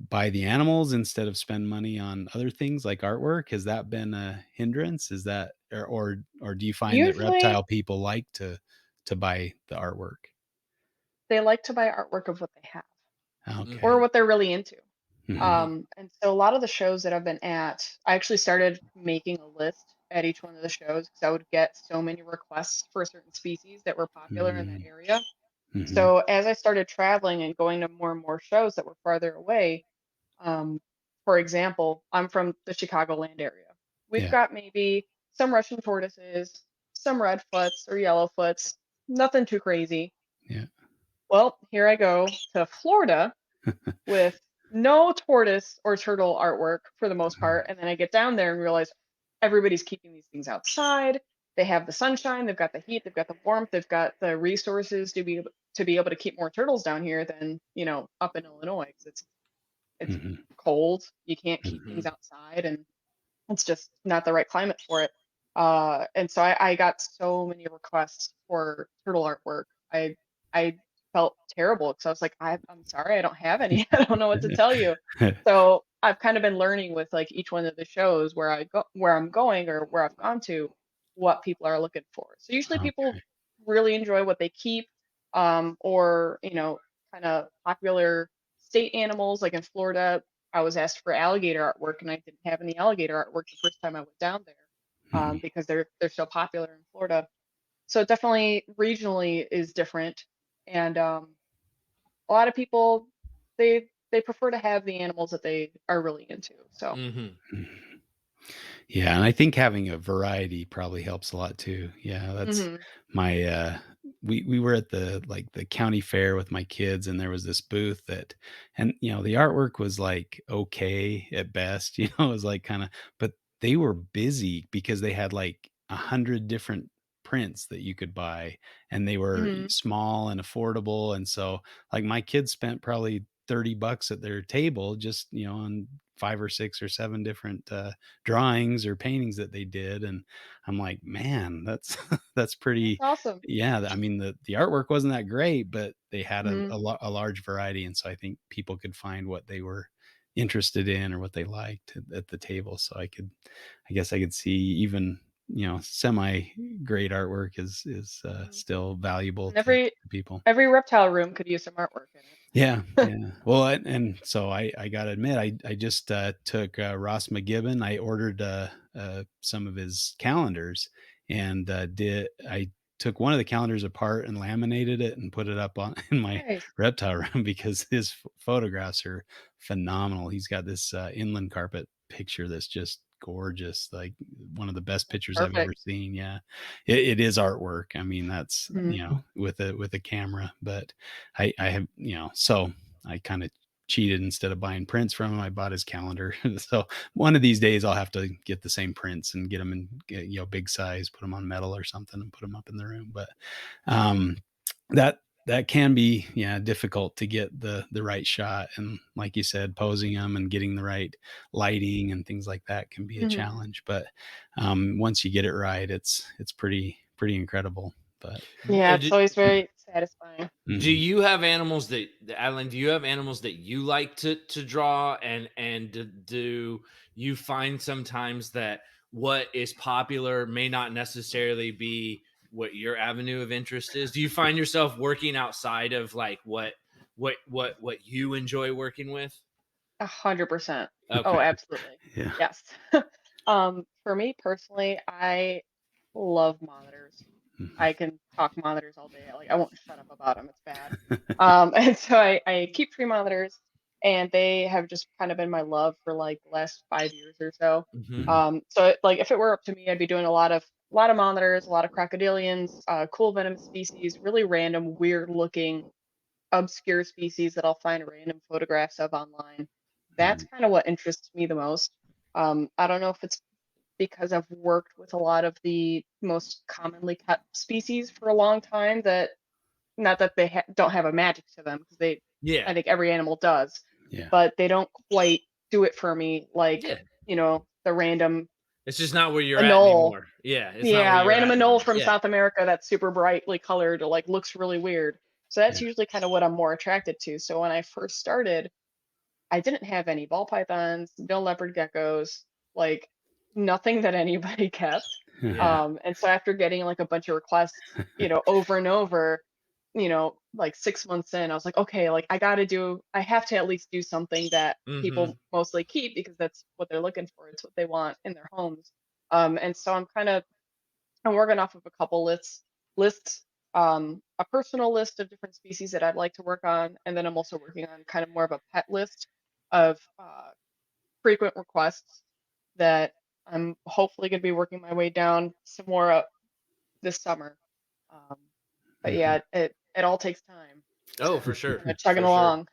buy the animals instead of spend money on other things like artwork. Has that been a hindrance? Is that, or do you find that Usually reptile people like to buy the artwork? they like to buy artwork of what they have Okay. or what they're really into. Mhm. And so a lot of the shows that I've been at, I actually started making a list at each one of the shows because I would get so many requests for certain species that were popular in that Mhm. area. Mhm. So as I started traveling and going to more and more shows that were farther away, um, for example, I'm from the Chicagoland area. We've Yeah. got maybe some Russian tortoises, some redfoots or yellowfoots, nothing too crazy. Yeah. Well, here I go to Florida with no tortoise or turtle artwork for the most part. And then I get down there and realize everybody's keeping these things outside. They have the sunshine, they've got the heat, they've got the warmth, they've got the resources to be able to keep more turtles down here than up in Illinois, because it's Mhm. cold. You can't keep Mhm. things outside, and it's just not the right climate for it. And so I got so many requests for turtle artwork. I felt terrible because I was like, I'm sorry, I don't have any. I don't know what to tell you. So I've kind of been learning with like each one of the shows where I'm going or where I've gone to, what people are looking for. So usually people Okay. really enjoy what they keep, or kind of popular state animals. Like in Florida, I was asked for alligator artwork, and I didn't have any alligator artwork the first time I went down there, Mhm. because they're so popular in Florida. So definitely regionally is different, and a lot of people they prefer to have the animals that they are really into. So Mhm. Mhm. Yeah, and I think having a variety probably helps a lot too. Yeah, that's hmm my we were at the county fair with my kids, and there was this booth that, and the artwork was like okay at best, it was like kind of, but they were busy because they had like 100 different prints that you could buy, and they were hmm small and affordable. And so like my kids spent probably $30 at their table just on 5 or 6 or 7 different drawings or paintings that they did. And I'm like, man, that's that's that's pretty. awesome. Yeah, I mean, the artwork wasn't that great, but they had hmm a large variety, and so I think people could find what they were interested in or what they liked at the table. So I guess I could see even semi great artwork is hmm still valuable And to every people. every reptile room could use some artwork in Yeah, it. yeah. Well, and so I gotta admit, I just took Ross McGibbon. I ordered some of his calendars, and did I took one of the calendars apart and laminated it and put it up on in my Nice. reptile room because his photographs are phenomenal. He's got this inland carpet picture that's just gorgeous, like one of the best That's pictures I've ever perfect. seen. Yeah, it is artwork. I mean, that's Mhm. with a camera, but I have, so I kind of cheated. Instead of buying prints from him, I bought his calendar. So one of these days I'll have to get the same prints and get them in, you know, big size, put them on metal or something and put them up in the room. But that can be, yeah, difficult to get the right shot. And like you said, posing them and getting the right lighting and things like that can be a challenge. But once you get it right, it's pretty incredible. But yeah, it's always very satisfying. Do you have animals that, Adeline, do you have animals that you like to draw, and do you find sometimes that what is popular may not necessarily be what your avenue of interest is? Do you find yourself working outside of like what you enjoy working with? 100%. Okay. Oh, absolutely. Yeah. Yes. For me personally, I love monitors. I can talk monitors all day. Like I won't shut up about them. It's bad. And so I keep 3 monitors, and they have just kind of been my love for like the last 5 years or so. So like if it were up to me, I'd be doing a lot of monitors, a lot of crocodilians, cool venomous species, really random, weird looking, obscure species that I'll find random photographs of online. That's kind of what interests me the most. I don't know if it's because I've worked with a lot of the most commonly kept species for a long time, that not that they don't have a magic to them, because they, I think every animal does, but they don't quite do it for me like, you know, the random. It's just not where you're anole. at anymore. Yeah. It's not where you're random at anole from South America that's super brightly colored or like looks really weird. So that's usually kind of what I'm more attracted to. So when I first started, I didn't have any ball pythons, no leopard geckos, like nothing that anybody kept. And so after getting like a bunch of requests, you know, over and over, you know, like 6 months in, I was like, okay, like I have to at least do something that people mostly keep, because that's what they're looking for. It's what they want in their homes. And so I'm working off of a couple lists, a personal list of different species that I'd like to work on, and then I'm also working on kind of more of a pet list of frequent requests that I'm hopefully going to be working my way down some more this summer. But yeah, it all takes time. Oh, for sure. Chugging along.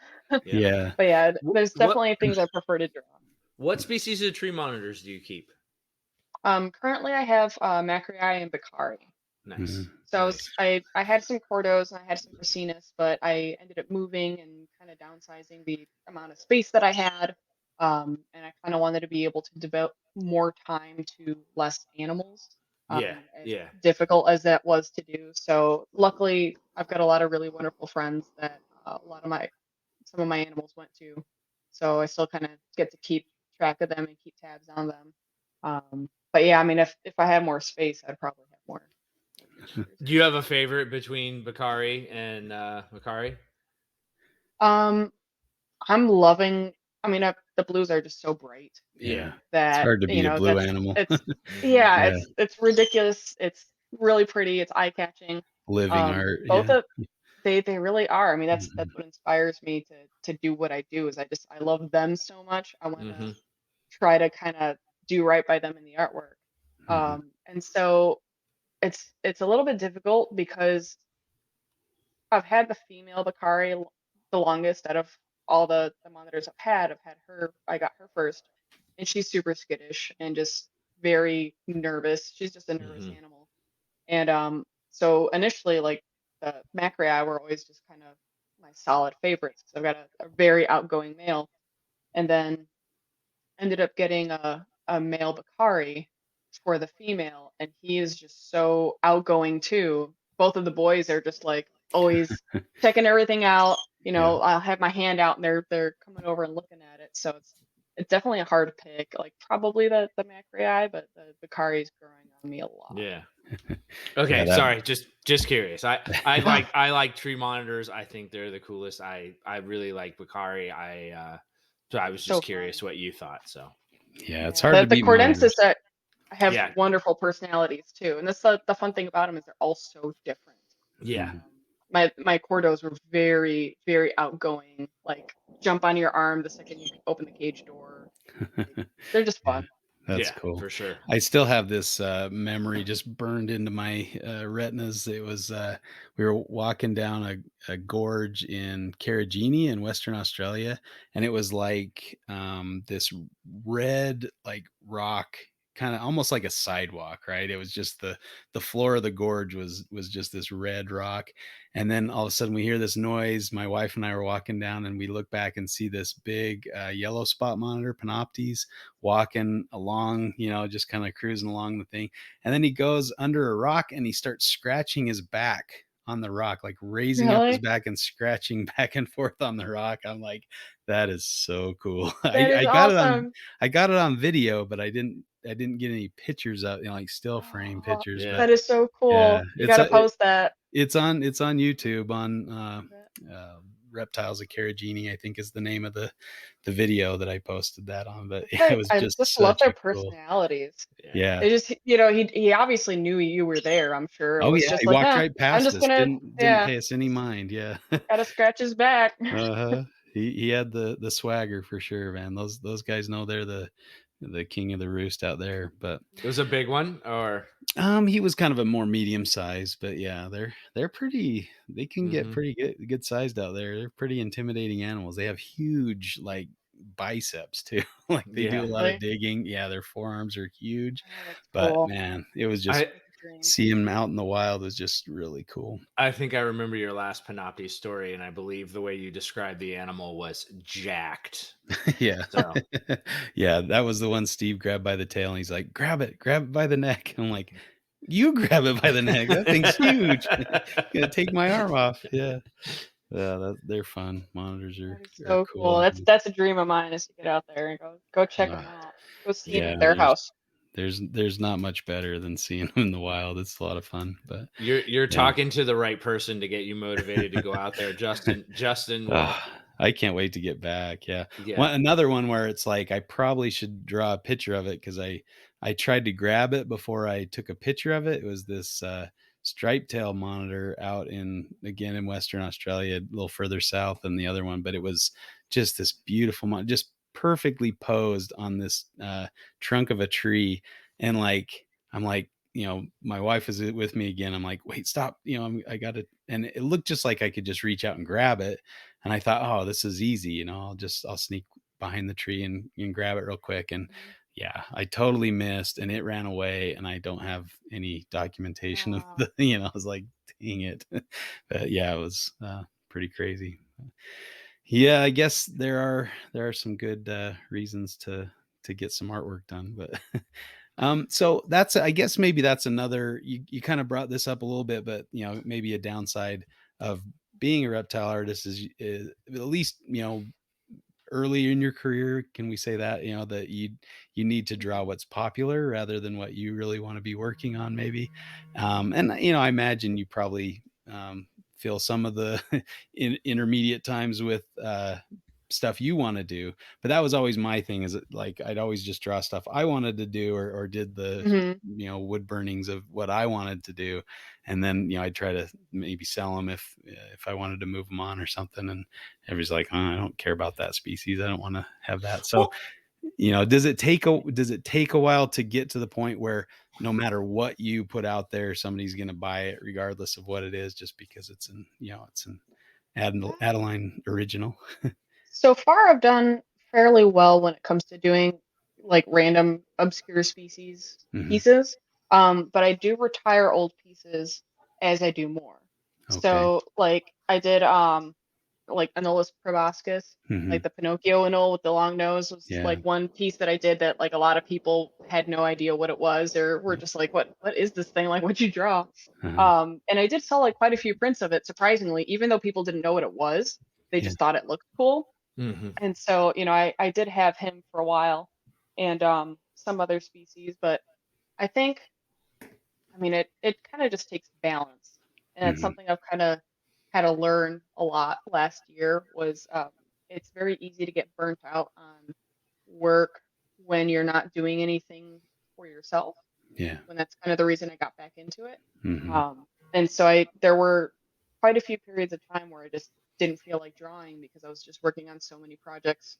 Yeah. But yeah, there's definitely things I prefer to draw. What species of tree monitors do you keep? Currently I have Macraei and Beccari. Nice. So I had some Cordos and I had some Racinus, but I ended up moving and kind of downsizing the amount of space that I had. And I kind of wanted to be able to devote more time to less animals. As difficult as that was to do. So luckily, I've got a lot of really wonderful friends that some of my animals went to. So I still kind of get to keep track of them and keep tabs on them. But yeah, I mean, if I had more space, I'd probably have more. Do you have a favorite between Beccari and Macari? I'm loving. I mean, the blues are just so bright. Yeah, that it's hard to be a blue animal. It's ridiculous. It's really pretty. It's eye catching. Living art. They really are. I mean, that's what inspires me to do what I do. Is I love them so much. I want to try to kind of do right by them in the artwork. And so it's a little bit difficult because I've had the female Beccari the longest out of all the monitors I've had her. I got her first, and she's super skittish and just very nervous. She's just a nervous animal. And so initially, like the Macraei were always just kind of my solid favorites, because I've got a very outgoing male, and then ended up getting a male Beccari for the female, and he is just so outgoing too. Both of the boys are just like always checking everything out. You know, I'll have my hand out and they're coming over and looking at it. So it's definitely a hard pick. Like probably the Macraei, but the Beccari is growing on me a lot. Yeah. Okay, sorry, just curious. I like tree monitors. I think they're the coolest. I really like Beccari. So I was just curious what you thought. So yeah, it's hard to beat the Cordensis have Yeah. wonderful personalities too, and that's the fun thing about them is they're all so different. Yeah. My Cordos were very, very outgoing, like jump on your arm the second you open the cage door. They're just fun. That's cool. For sure. I still have this memory just burned into my retinas. It was we were walking down a gorge in Carragini in Western Australia, and it was like this red like rock, kind of almost like a sidewalk, right? It was just the floor of the gorge was just this red rock, and then all of a sudden we hear this noise. My wife and I were walking down, and we look back and see this big yellow spot monitor, Panoptes, walking along, just kind of cruising along the thing. And then he goes under a rock and he starts scratching his back on the rock, like raising up his back and scratching back and forth on the rock. I'm like, that is so cool. I got awesome. I got it on video, but I didn't get any pictures of, like still frame pictures. Yeah. But that is so cool. yeah, You got to post that. It's on YouTube on Reptiles of Carragini, I think is the name of the video that I posted that on. But it was I just love their personalities. Cool, yeah. They just, he obviously knew you were there, I'm sure. Oh yeah, just he like, walked right past I'm just us. gonna, Didn't pay us any mind. Yeah. Gotta scratch his back. He had the swagger for sure, man. Those guys know they're the king of the roost out there. But it was a big one, or he was kind of a more medium size, but yeah, they're pretty, they can get pretty good sized out there. They're pretty intimidating animals. They have huge like biceps too. Like they do a lot of digging. Yeah, their forearms are huge. But cool. Man, it was just see him out in the wild was just really cool. I think I remember your last Panoptes story, and I believe the way you described the animal was jacked. Yeah. So. Yeah, that was the one Steve grabbed by the tail, and he's like, grab it by the neck. And I'm like, you grab it by the neck. That thing's huge. Gonna take my arm off. Yeah. Yeah, they're fun. Monitors are so cool. That's a dream of mine, is to get out there and go check them out. Go see them at their house. There's not much better than seeing them in the wild. It's a lot of fun. But you're talking to the right person to get you motivated to go out there, Justin. I can't wait to get back. Yeah. Another one where it's like I probably should draw a picture of it, because I tried to grab it before I took a picture of it. It was this striped tail monitor out in Western Australia, a little further south than the other one, but it was just this beautiful monitor, just perfectly posed on this trunk of a tree. And like, I'm like, my wife is with me again. I'm like, wait, stop. I got it. And it looked just like I could just reach out and grab it. And I thought, oh, this is easy. I'll sneak behind the tree and grab it real quick. And yeah, I totally missed, and it ran away, and I don't have any documentation of the, I was like, dang it. But yeah, it was pretty crazy. Yeah, I guess there are some good reasons to get some artwork done, but so I guess maybe that's another, you kind of brought this up a little bit, but maybe a downside of being a reptile artist is at least early in your career, can we say that that you need to draw what's popular rather than what you really want to be working on, maybe. And I imagine you probably feel some of the intermediate times with stuff you want to do, but that was always my thing, is like I'd always just draw stuff I wanted to do, or did the wood burnings of what I wanted to do, and then I'd try to maybe sell them if I wanted to move them on or something, and everybody's like, oh, I don't care about that species, I don't want to have that. So does it take a while to get to the point where no matter what you put out there, somebody's going to buy it regardless of what it is, just because it's an Adeline original? So far, I've done fairly well when it comes to doing like random obscure species pieces. But I do retire old pieces as I do more. Okay. So like I did like Anolis proboscis, like the Pinocchio anole with the long nose was like one piece that I did that like a lot of people had no idea what it was, or were just like, what is this thing? Like, what'd you draw? And I did sell like quite a few prints of it, surprisingly, even though people didn't know what it was. They just thought it looked cool. And so, I did have him for a while, and some other species, but I think, it kind of just takes balance. And it's something I've kind of had to learn a lot last year, was it's very easy to get burnt out on work when you're not doing anything for yourself. Yeah. When that's kind of the reason I got back into it. And so there were quite a few periods of time where I just didn't feel like drawing, because I was just working on so many projects,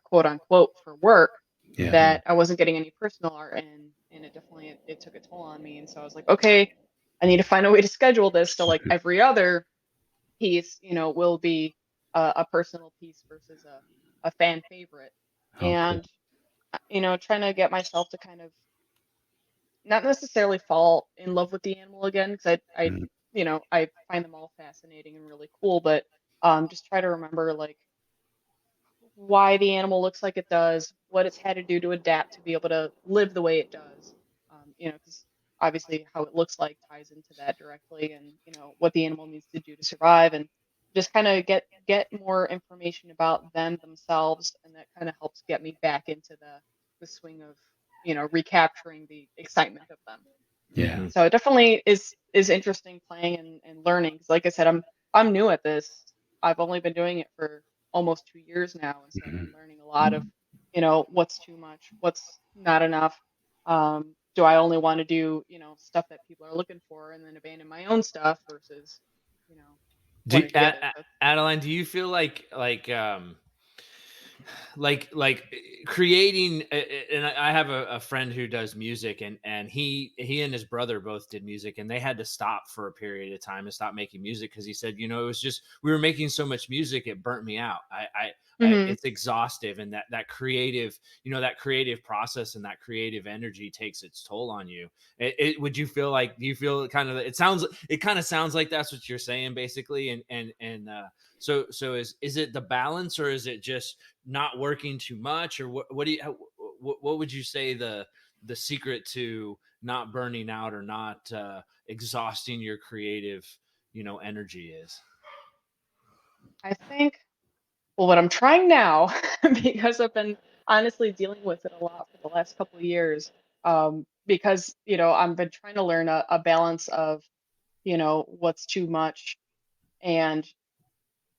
quote unquote, for work. that I wasn't getting any personal art in, and it definitely it took a toll on me. And so I was like, okay, I need to find a way to schedule this so like every other piece, will be a personal piece versus a fan favorite. Oh, And cool. trying to get myself to kind of not necessarily fall in love with the animal again, because I find them all fascinating and really cool, but just try to remember like why the animal looks like it does, what it's had to do to adapt to be able to live the way it does. Because obviously how it looks like ties into that directly, and what the animal needs to do to survive, and just kind of get more information about them themselves, and that kind of helps get me back into the swing of recapturing the excitement of them. Yeah. So it definitely is interesting playing and learning. 'Cause like I said, I'm new at this. I've only been doing it for almost 2 years now, and so I've been learning a lot of, what's too much, what's not enough. Do I only want to do, stuff that people are looking for, and then abandon my own stuff versus, you know, wanting to get into. Adeline, do you feel like creating and I have a friend who does music, and he and his brother both did music, and they had to stop for a period of time and stop making music because he said, it was just we were making so much music it burnt me out. Hmm. It's exhaustive, and that creative that creative process and that creative energy takes its toll on you. Would you feel like, do you feel it kind of sounds like that's what you're saying basically, so is it the balance, or is it just not working too much, or what do you what would you say the secret to not burning out or not exhausting your creative energy is? I think, well, what I'm trying now, because I've been honestly dealing with it a lot for the last couple of years, because I've been trying to learn a balance of what's too much. And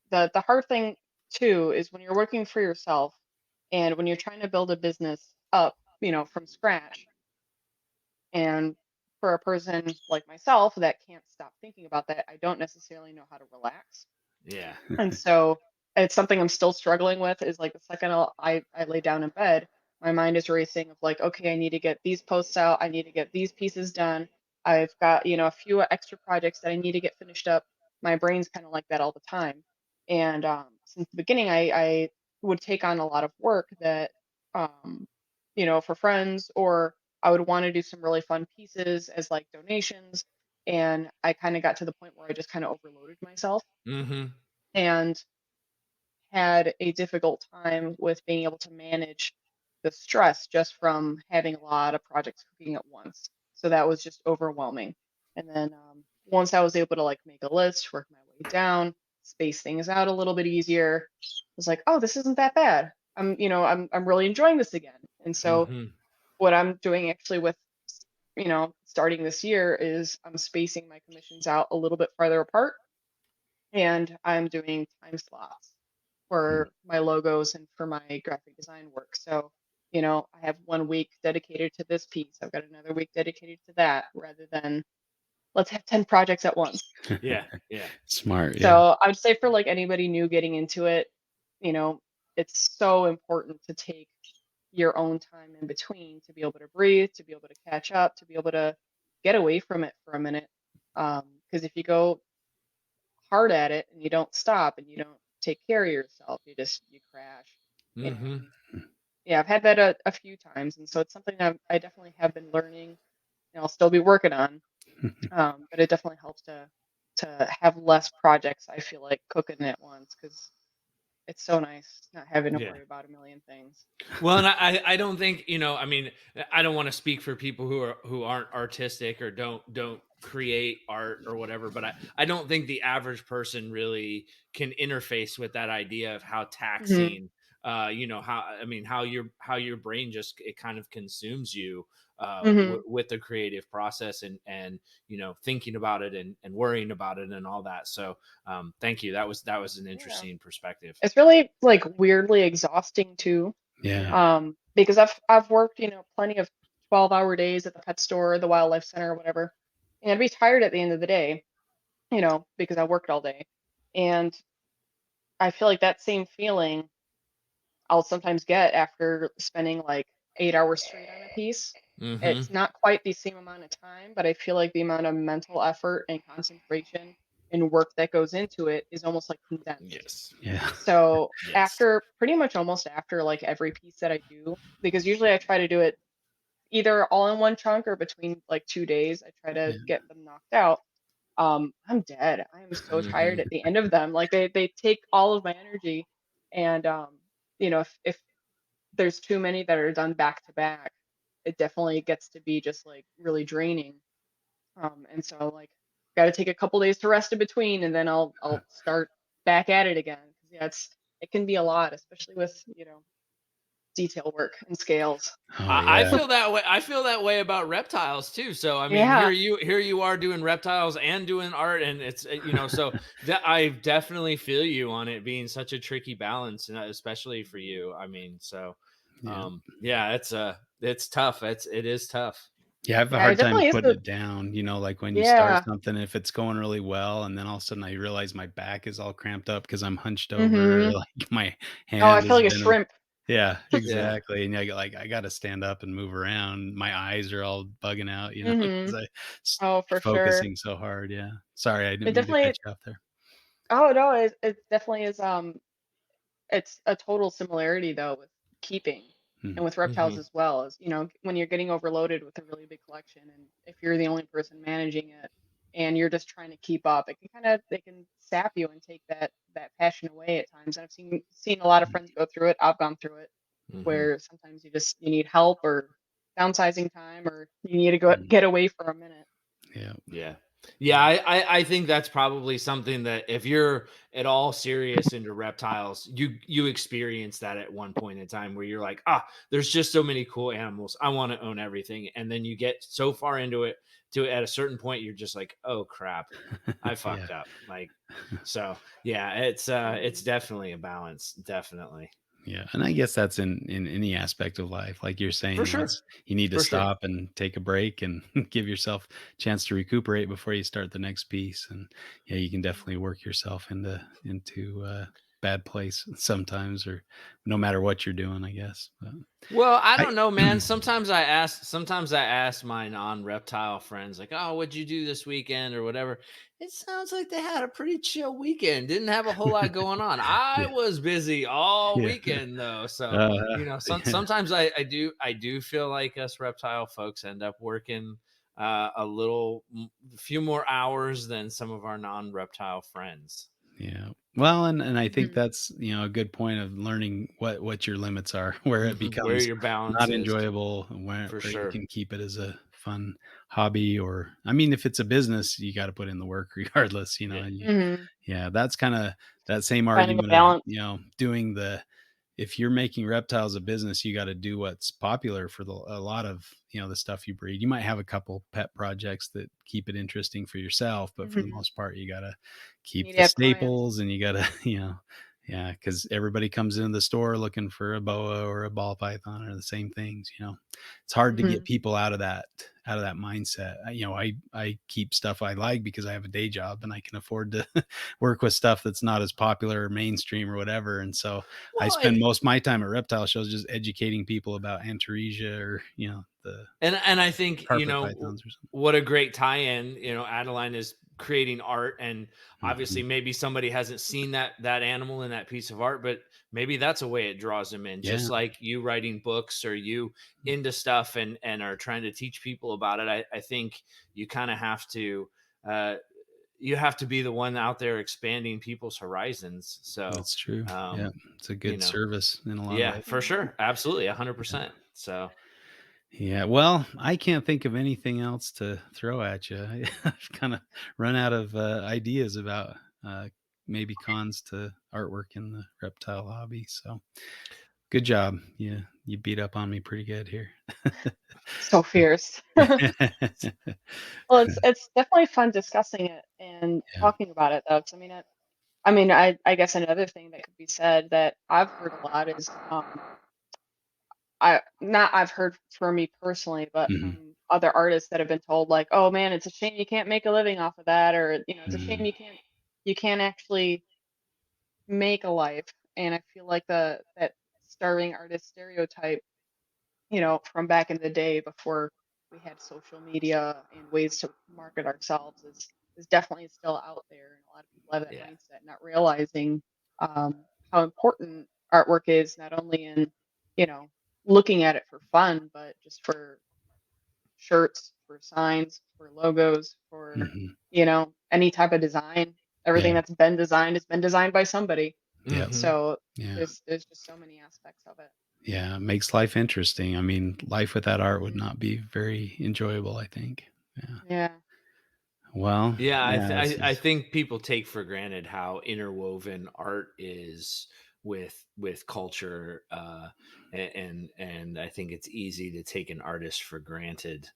the hard thing too is when you're working for yourself, and when you're trying to build a business up, from scratch, and for a person like myself that can't stop thinking about that, I don't necessarily know how to relax. Yeah. And so it's something I'm still struggling with, is like the second I lay down in bed, my mind is racing of like, okay, I need to get these posts out. I need to get these pieces done. I've got, a few extra projects that I need to get finished up. My brain's kind of like that all the time. And since the beginning, I would take on a lot of work that, um, for friends, or I would want to do some really fun pieces as like donations. And I kind of got to the point where I just kind of overloaded myself, Mm-hmm. and had a difficult time with being able to manage the stress just from having a lot of projects cooking at once. So that was just overwhelming. And then once I was able to like make a list, work my way down, space things out a little bit easier, I was like, oh, this isn't that bad. I'm really enjoying this again. And so Mm-hmm. what I'm doing actually with starting this year is I'm spacing my commissions out a little bit farther apart, and I'm doing time slots for my logos and for my graphic design work. So, I have 1 week dedicated to this piece. I've got another week dedicated to that, rather than let's have 10 projects at once. Yeah. Yeah. Smart. Yeah. So I would say for like anybody new getting into it, you know, it's so important to take your own time in between to be able to breathe, to be able to catch up, to be able to get away from it for a minute. Because if you go hard at it and you don't stop and you don't take care of yourself, you crash. Mm-hmm. And yeah, I've had that a few times, and so it's something I definitely have been learning, and I'll still be working on. But it definitely helps to have less projects, I feel like, cooking at once, because it's so nice not having to Yeah. worry about a million things. Well, and I don't think, I mean, I don't want to speak for people who aren't artistic or don't create art or whatever, but I don't think the average person really can interface with that idea of how Hmm. taxing, how, I mean, how your brain just, it kind of consumes you Hmm. with the creative process, and thinking about it and worrying about it and all that. So thank you. That was an Yeah, interesting perspective. it's really like weirdly exhausting too. Yeah. Because I've worked, plenty of 12-hour days at the pet store, the wildlife center, or whatever, and I'd be tired at the end of the day, because I worked all day. And I feel like that same feeling I'll sometimes get after spending like 8 hours straight on a piece. Mm-hmm. It's not quite the same amount of time, but I feel like the amount of mental effort and concentration and work that goes into it is almost like condensed. Yes. Yeah. So Yes. after pretty much almost after like every piece that I do, because usually I try to do it either all in one chunk or between like 2 days, I try to get them knocked out. I'm dead. I am so tired at the end of them. Like they take all of my energy, and you know, if there's too many that are done back to back, it definitely gets to be just like really draining. And so like got to take a couple days to rest in between, and then I'll start back at it again. 'Cause, yeah, it can be a lot, especially with detail work and scales. Oh, I yeah. feel that way. I feel that way about reptiles too. So I mean, Yeah. here you are doing reptiles and doing art, and it's so that I definitely feel you on it being such a tricky balance, and especially for you. I mean, so Yeah. yeah, it's tough. It is tough. Yeah, I have a Yeah, it hard time definitely is putting a it down, like when you start yeah. something, if it's going really well, and then all of a sudden I realize my back is all cramped up because I'm hunched over, or Mhm. like my Oh, I hand feel has like a been, shrimp. yeah, Yeah. exactly. And I got to stand up and move around. My eyes are all bugging out, because Mhm. Oh, for sure. focusing so hard. Yeah. Sorry, I It didn't mean to cut definitely you off there. Oh, no, it definitely is, it's a total similarity though with keeping Hmm. and with reptiles Hmm. as well as, when you're getting overloaded with a really big collection and if you're the only person managing it and you're just trying to keep up, they can sap you and take that passion away at times. And I've seen a lot of friends go through it. I've gone through it Hmm. where sometimes you need help or downsizing time or you need to go Hmm. get away for a minute. Yeah. Yeah. Yeah, I think that's probably something that if you're at all serious into reptiles, you experience that at one point in time where you're like, there's just so many cool animals. I want to own everything. And then you get so far into it to at a certain point, you're just like, oh crap, I Yeah. fucked up. Like, so yeah, it's Mhm. definitely a balance. Definitely. Yeah, and I guess that's in any aspect of life. Like you're For saying, sure. it's you need to For sure. stop and take a break and give yourself a chance to recuperate before you start the next piece. And yeah, you can definitely work yourself into bad place sometimes, or no matter what you're doing, I guess. But Well, I I don't know, man. Sometimes I ask my non-reptile friends, like, "Oh, what'd you do this weekend or whatever?" It sounds like they had a pretty chill weekend. Didn't have a whole lot going on. I yeah, was busy all yeah, weekend though, so yeah, sometimes I do feel like us reptile folks end up working a few more hours than some of our non-reptile friends. yeah. Well, and I think Mhm. that's a good point of learning what your limits are, where it Where becomes your balance not is, enjoyable, and for where you sure. can keep it as a fun hobby, or I mean, if it's a business, you got to put in the work regardless, Yeah. and Mhm. yeah, that's kind of that same Finding a argument of balance. doing the if you're making reptiles a business, you got to do what's popular for a lot of the stuff you breed. You might have a couple pet projects that keep it interesting for yourself, but for the Mhm. most part, you got to You keep need to the have clients. staples, and you got to yeah, because everybody comes into the store looking for a boa or a ball python or the same things. It's hard to get Mhm. people out of that mindset. I keep stuff I like because I have a day job and I can afford to work with stuff that's not as popular or mainstream or whatever. And so I Well, spend most of my time at reptile shows just educating people about Antaresia, or the and I think, carpet pythons or what a great tie-in, Adeline is creating art, and something. obviously maybe somebody hasn't seen that animal in that piece of art, but maybe that's a way it draws them in, Yeah, just like you writing books or you into stuff and are trying to teach people about it. I think you kind of have to uh you have to be the one out there expanding people's horizons. So that's true. Yeah, um, it's a you good know, service in a lot of yeah, ways. for Mhm. sure. Absolutely, Yeah. 100%. So Yeah, well, I can't think of anything else to throw at you. I've kind of run out of ideas about maybe cons to artwork in the reptile hobby. So good job. You beat up on me pretty good here. So fierce. Well, it's definitely fun discussing it and Yeah. talking about it though. 'Cause I guess another thing that could be said that I've heard a lot is I've heard for me personally, but Mhm. from other artists that have been told like, oh man, it's a shame you can't make a living off of that, or it's a shame Mhm. you can't actually make a life. And I feel like the that starving artist stereotype from back in the day before we had social media and ways to market ourselves is definitely still out there. And a lot of people have that Yeah. mindset, not realizing how important artwork is, not only in, looking at it for fun, but just for shirts, for signs, for logos, for, Mhm. any type of design. Everything Yeah. that's been designed has been designed by somebody. Yeah. Mhm. So Yeah. there's just so many aspects of it. Yeah. It makes life interesting. I mean, life without art would Mhm. not be very enjoyable, I think. Yeah. Yeah. Well, Yeah, yeah, this I is think people take for granted how interwoven art is with culture, and I think it's easy to take an artist for granted,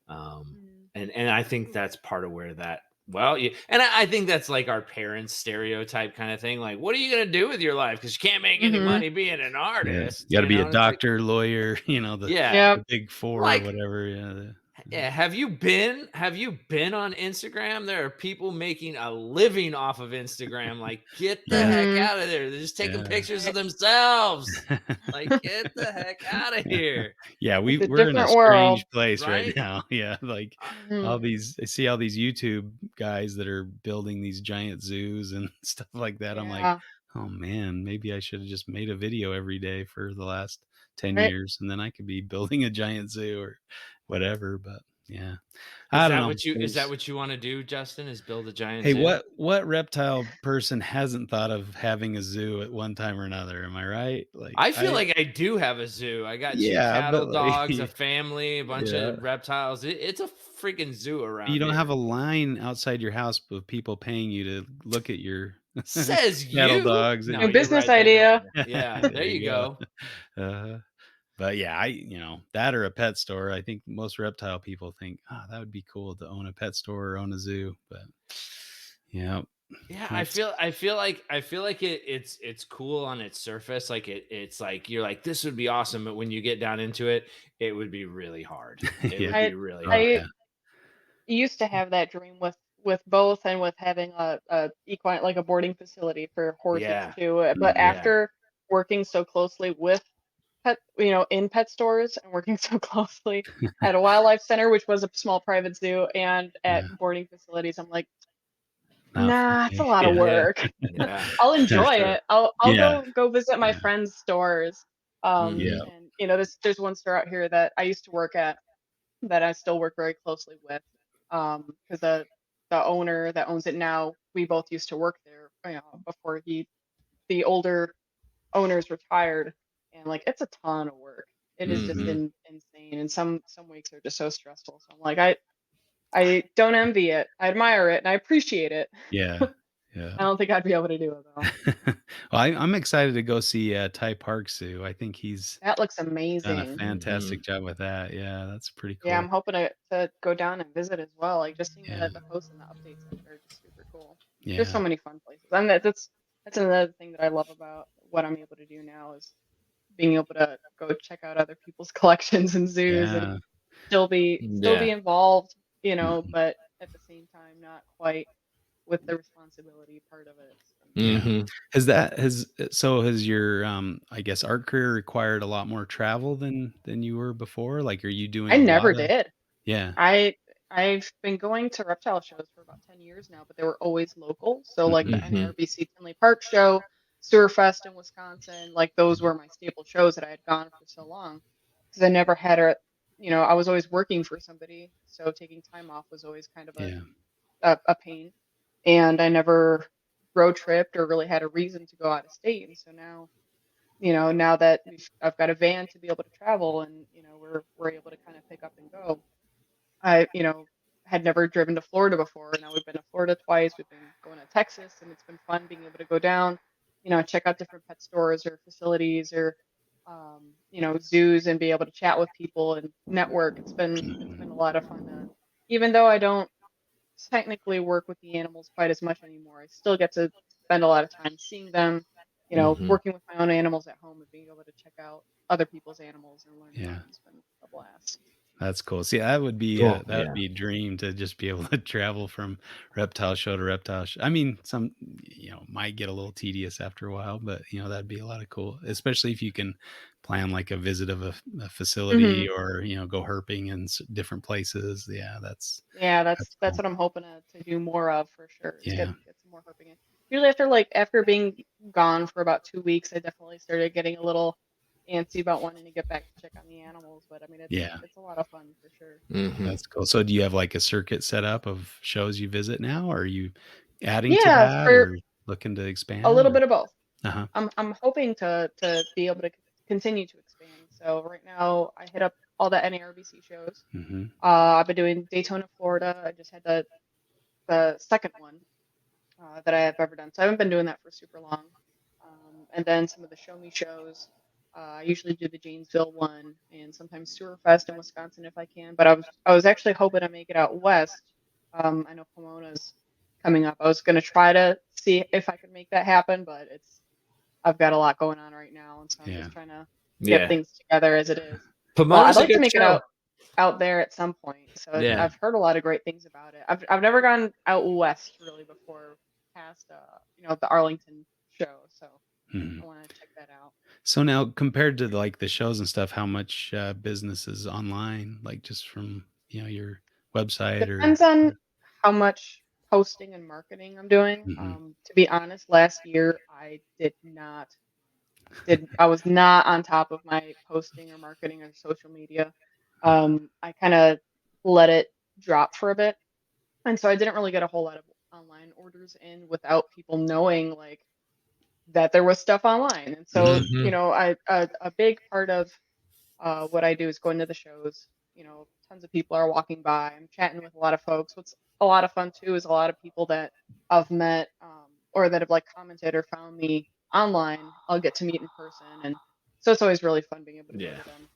Mhm. and I think that's part of where that. Well, yeah, and I think that's like our parents' stereotype kind of thing. Like, what are you gonna do with your life? Because you can't make any Mhm. money being an yeah. artist, You got to be a And it's like, doctor, lawyer, yeah, the Yep. big four or like whatever. Yeah. yeah, have you been on Instagram? There are people making a living off of Instagram. Like, get the Yeah. heck Mhm. out of there. They're just taking Yeah. pictures of Right. themselves. Like, get the heck out of here. Yeah, It's a we're in a different strange world. place right Right? now. Yeah, like Uh, all Mhm. these I see all these YouTube guys that are building these giant zoos and stuff like that. I'm like, Yeah. "Oh man, maybe I should have just made a video every day for the last 10 Right. years and then I could be building a giant zoo or whatever." But yeah. Is I don't that know. what you is that There's what you want to do, Justin? Is build a giant Hey, zoo? what reptile person hasn't thought of having a zoo at one time or another? Am I right? Like I feel I like I do have a zoo. I got two yeah, cattle but like dogs, a family, a bunch yeah. of reptiles. It's a freaking zoo You around don't have here. a line outside your house of people paying you to look at your Says cattle you. dogs and No, New your you're business right. They don't. idea. Yeah, there there you you go. go. But yeah, that or a pet store. I think most reptile people think, oh, that would be cool to own a pet store or own a zoo. But yeah, Yeah, I that's feel I feel like I feel like it's cool on its surface. Like it's like you're like this would be awesome, but when you get down into it, it would be really hard. It yeah. would be I really Oh hard. I yeah. used to have that dream with both and with having a equine, like a boarding facility for horses Yeah. too. But Mhm. Yeah. after working so closely with in pet stores and working so closely at a wildlife center, which was a small private zoo, and at Yeah. boarding facilities, I'm like, Not for nah, it's a me. lot of Yeah. Yeah. work. Yeah. I'll For enjoy sure. it. I'll Yeah. go visit my Yeah. friends' stores. Yeah. Mhm. And there's one store out here that I used to work at that I still work very closely with. Because the owner that owns it now, we both used to work there, before the older owners retired, and like it's a ton of work. It is just Mhm. insane, and some weeks are just so stressful. So I'm like, I don't envy it. I admire it and I appreciate it. Yeah. Yeah. I don't think I'd be able to do it though. Well, I'm excited to go see Ty Park Zoo. I think he's That looks done a amazing. Mhm. fantastic job with that. Yeah, that's pretty Yeah, cool. I'm hoping to go down and visit as well. Like just seeing Yeah, the posts and the updates are just super cool. There's so yeah, many fun places. And that's another thing that I love about what I'm able to do now is being able to go check out other people's collections and zoos and yeah. still be Yeah. involved, Mhm. but at the same time not quite with the responsibility part of it. Yeah. Mhm. Has your I guess art career required a lot more travel than you were before? Like, are you doing I a never lot of did. yeah. I I've been going to reptile shows for about 10 years now, but they were always local. So like the Mhm. Mhm. NARBC Tinley Park show, Sewerfest in Wisconsin, like those were my staple shows that I had gone for so long. Because I never had I was always working for somebody, so taking time off was always kind of Yeah. a pain. And I never road tripped or really had a reason to go out of state. And so now that I've got a van to be able to travel, and we're able to kind of pick up and go. I had never driven to Florida before. Now we've been to Florida twice. We've been going to Texas, and it's been fun being able to go down, check out different pet stores or facilities or, zoos and be able to chat with people and network. It's been a lot of fun even though I don't technically work with the animals quite as much anymore, I still get to spend a lot of time seeing them, Mhm. working with my own animals at home and being able to check out other people's animals and learn more. Yeah. It's been a blast. That's cool. See, that would be Cool. that would be a dream to just be able to travel from reptile show to reptile show. I mean, some might get a little tedious after a while, but that'd be a lot of cool, especially if you can plan like a visit of a facility Hmm. or go herping in different places. Yeah, that's Yeah, that's cool. what I'm hoping to do more of for sure. Is Yeah, get some more herping in. Usually after being gone for about 2 weeks, I definitely started getting a little antsy about wanting to get back to check on the animals. But I mean, yeah, it's a lot of fun for sure. Mm-hmm. that's cool. So, do you have like a circuit set up of shows you visit now? Or are you adding to Yeah, that, for or looking to a expand? little Or bit of both. uh-huh. I'm hoping to be able to continue to expand. So right now I hit up all the NARBC shows. Mm-hmm. I've been doing Daytona, Florida. I just had the second one that I have ever done. So I haven't been doing that for super long. And then some of the show me shows. I usually do the Janesville one and sometimes Sewerfest in Wisconsin if I can. But I was actually hoping to make it out west. I know Pomona's coming up. I was going to try to see if I could make that happen, but I've got a lot going on right now, and so I'm Yeah. just trying to get Yeah. things together as it is. But I'd Pomona's a like to good make it show. out there at some point. So Yeah. I've heard a lot of great things about it. I've never gone out west really before, past the Arlington show. So Mhm. I want to check that out. So now, compared to like the shows and stuff, how much business is online, like just from your website or? Depends on how much posting and marketing I'm doing. Mhm. To be honest, last year I was not on top of my posting or marketing or social media. I kind of let it drop for a bit. And so I didn't really get a whole lot of online orders in without people knowing like that there was stuff online. And so, Mhm. a big part of what I do is going to the shows. Tons of people are walking by. I'm chatting with a lot of folks. What's a lot of fun too is a lot of people that I've met or that have like commented or found me online. I'll get to meet in person, and so it's always really fun being able to go Yeah. to them.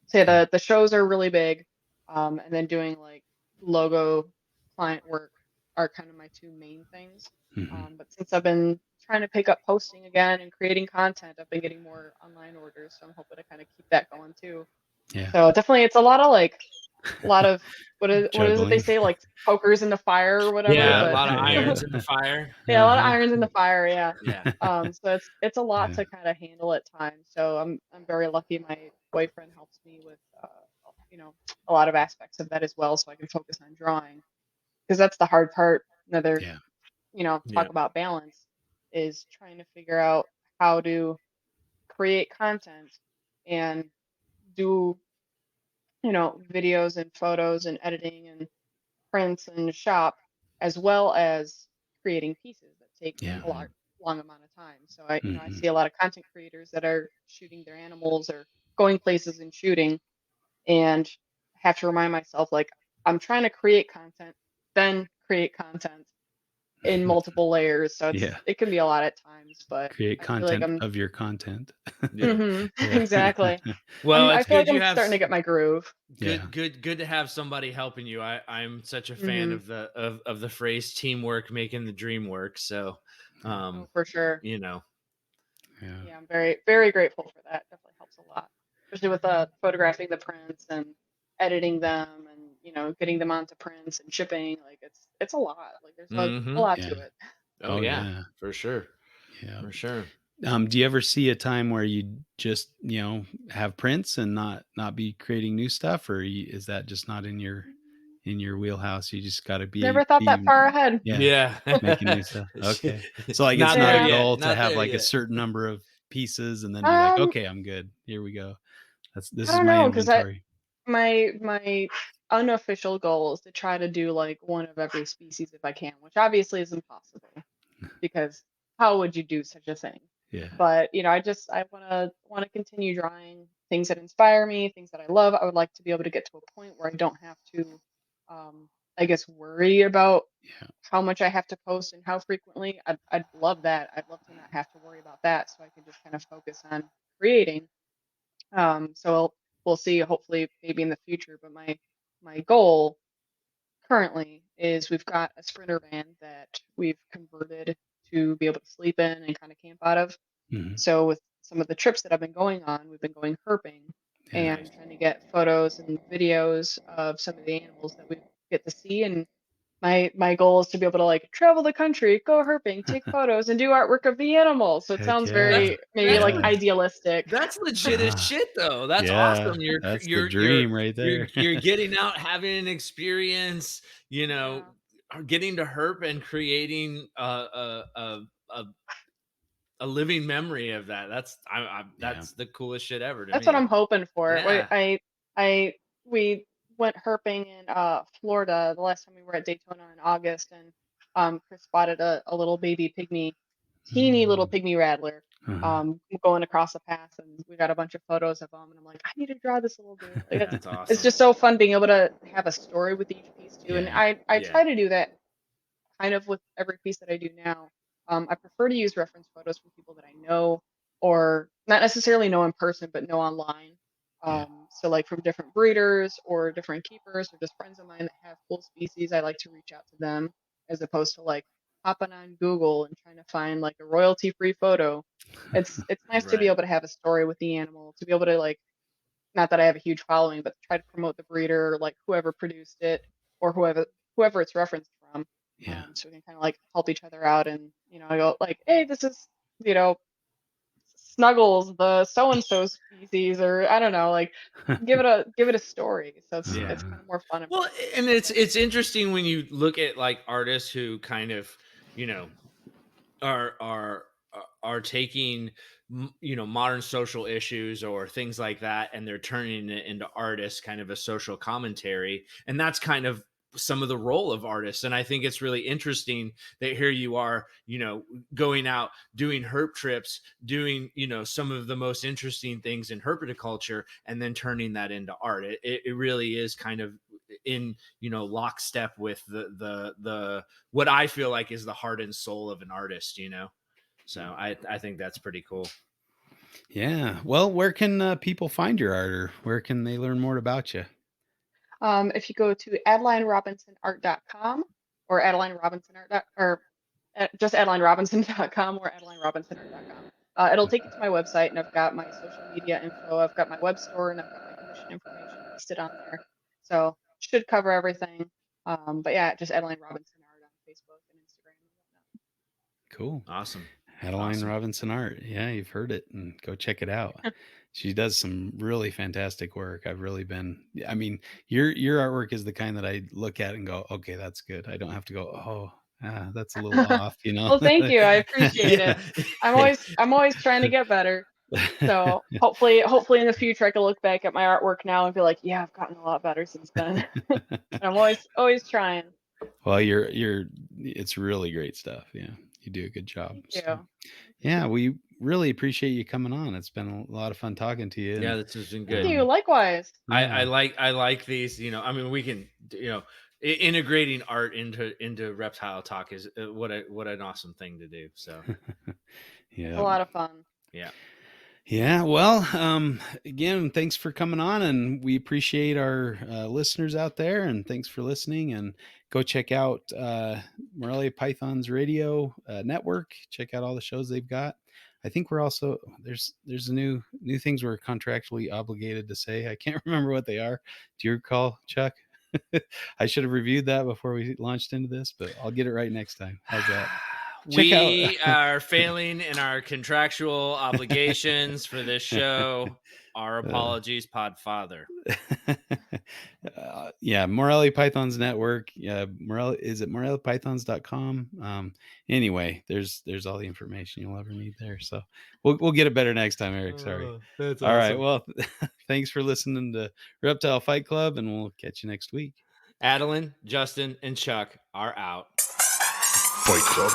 Say Yeah. the shows are really big, and then doing like logo client work are kind of my two main things. Mhm. But since I've been trying to pick up posting again and creating content, I've been getting more online orders, so I'm hoping to kind of keep that going too. Yeah. So definitely, it's a lot of what is it they Juggling. say, like pokers in the fire or whatever. Yeah, a Yeah. But lot of Yeah. irons in the fire. yeah, a lot of Uh-huh. irons in the fire. Yeah. Yeah. So it's a lot Yeah. to kind of handle at times. So I'm very lucky. My boyfriend helps me with you know a lot of aspects of that as well, so I can focus on drawing because that's the hard part. Another Yeah. Yeah. talk about balance is trying to figure out how to create content and do videos and photos and editing and prints and shop, as well as creating pieces that take Yeah. a long amount of time. So I Mhm. see a lot of content creators that are shooting their animals or going places and shooting, and have to remind myself like I'm trying to create content, then create content in multiple layers. So Yeah. it can be a lot at times, but Create I feel like content I'm of your content. Yeah. Yeah. exactly. Well, I it's feel good like you I'm have starting to get my groove. Yeah. good to have somebody helping you. I'm such a fan Hmm. of the phrase teamwork making the dream work. So, Oh, for sure. you know, Yeah. Yeah, I'm very, very grateful for that. Definitely helps a lot, especially with photographing the prints and editing them and getting them onto prints and shipping. Like it's a lot. Like there's a hmm lot to Yeah. it. Oh Oh yeah, yeah. for sure. Yeah. For sure. Do you ever see a time where you just, have prints and not be creating new stuff, or is that just not in your wheelhouse? You just got to Never thought that be, far ahead. yeah, Yeah. making new stuff. Okay. So like it's Not not there a Yeah. yet. goal to Not have there like a yet. certain number of pieces and then be like, Um, okay, I'm good. Here we go. This I is don't my know, because inventory. my unofficial goal is to try to do like one of every species if I can, which obviously is impossible because how would you do such a thing? Yeah. But I want to continue drawing things that inspire me, things that I love. I would like to be able to get to a point where I don't have to, I guess, worry about Yeah. how much I have to post and how frequently. I'd love that. I'd love to not have to worry about that, so I can just kind of focus on creating. So we'll see. Hopefully, maybe in the future. But my goal currently is we've got a sprinter van that we've converted to be able to sleep in and kind of camp out of. Mhm. So with some of the trips that I've been going on, we've been going herping, and trying to get photos and videos of some of the animals that we get to see. And my goal is to be able to like travel the country, go herping, take photos, and do artwork of the animals. So it sounds very maybe like idealistic. That's legit as shit, though. That's awesome. That's the dream right there. You're getting out, having an experience. You know, getting to herp and creating a living memory of that. That's the coolest shit ever to That's me. what I'm hoping for. Yeah. We went herping in Florida the last time we were at Daytona in August, and Chris spotted a little baby pygmy, teeny little pygmy rattler, going across the pass, and we got a bunch of photos of him. And I'm like, I need to draw this little dude. Like, That's awesome. It's just so fun being able to have a story with each piece too. And I try to do that kind of with every piece that I do now. I prefer to use reference photos from people that I know, or not necessarily know in person, but know online. So like from different breeders or different keepers or just friends of mine that have cool species, I like to reach out to them as opposed to like hopping on Google and trying to find like a royalty-free photo. It's nice to be able to have a story with the animal, to be able to like, not that I have a huge following, but try to promote the breeder, like whoever produced it or whoever it's referenced from. So we can kind of like help each other out, and I go like, hey, this is Snuggles, the so and so species, or I don't know, like give it a story. So it's kind of more fun. Well, and it's interesting when you look at like artists who kind of are taking modern social issues or things like that, and they're turning it into artists, kind of a social commentary, and that's kind of some of the role of artists. And I think it's really interesting that here you are, going out, doing herp trips, doing, some of the most interesting things in herpetoculture, and then turning that into art. It really is kind of in, lockstep with the what I feel like is the heart and soul of an artist, So I think that's pretty cool. Yeah. Well, where can people find your art, or where can they learn more about you? If you go to AdelineRobinsonArt.com or just AdelineRobinson.com or AdelineRobinsonArt.com, it'll take you to my website, and I've got my social media info. I've got my web store, and I've got my commission information listed on there. So should cover everything. But yeah, just Adeline Robinson Art on Facebook and Instagram and whatnot. Cool. Awesome. Adeline Robinson Art. Yeah, you've heard it, and go check it out. She does some really fantastic work. I've really been, I mean, your artwork is the kind that I look at and go, okay, that's good. I don't have to go, that's a little off, Well, thank you. I appreciate it. I'm always trying to get better. So hopefully in the future I can look back at my artwork now and be like, yeah, I've gotten a lot better since then. I'm always trying. Well, it's really great stuff. Yeah. You do a good job. Thank you. Yeah, we really appreciate you coming on. It's been a lot of fun talking to you. Yeah, this has been good. Thank you. Likewise. I like these. I mean, we can, integrating art into reptile talk is what an awesome thing to do. So, yeah, it's a lot of fun. Yeah. Yeah, well, again, thanks for coming on, and we appreciate our listeners out there, and thanks for listening. And go check out Morelia Python's radio network. Check out all the shows they've got. I think we're also there's new things we're contractually obligated to say. I can't remember what they are. Do you recall, Chuck? I should have reviewed that before we launched into this, but I'll get it right next time. How's that? We are failing in our contractual obligations for this show. Our apologies, Podfather. Yeah, Morelia Pythons Network. Yeah, is it moreliapythons.com? Anyway, there's all the information you'll ever need there. So we'll get it better next time, Eric. Sorry. That's all right. Well, thanks for listening to Reptile Fight Club, and we'll catch you next week. Adeline, Justin, and Chuck are out. Fight Club.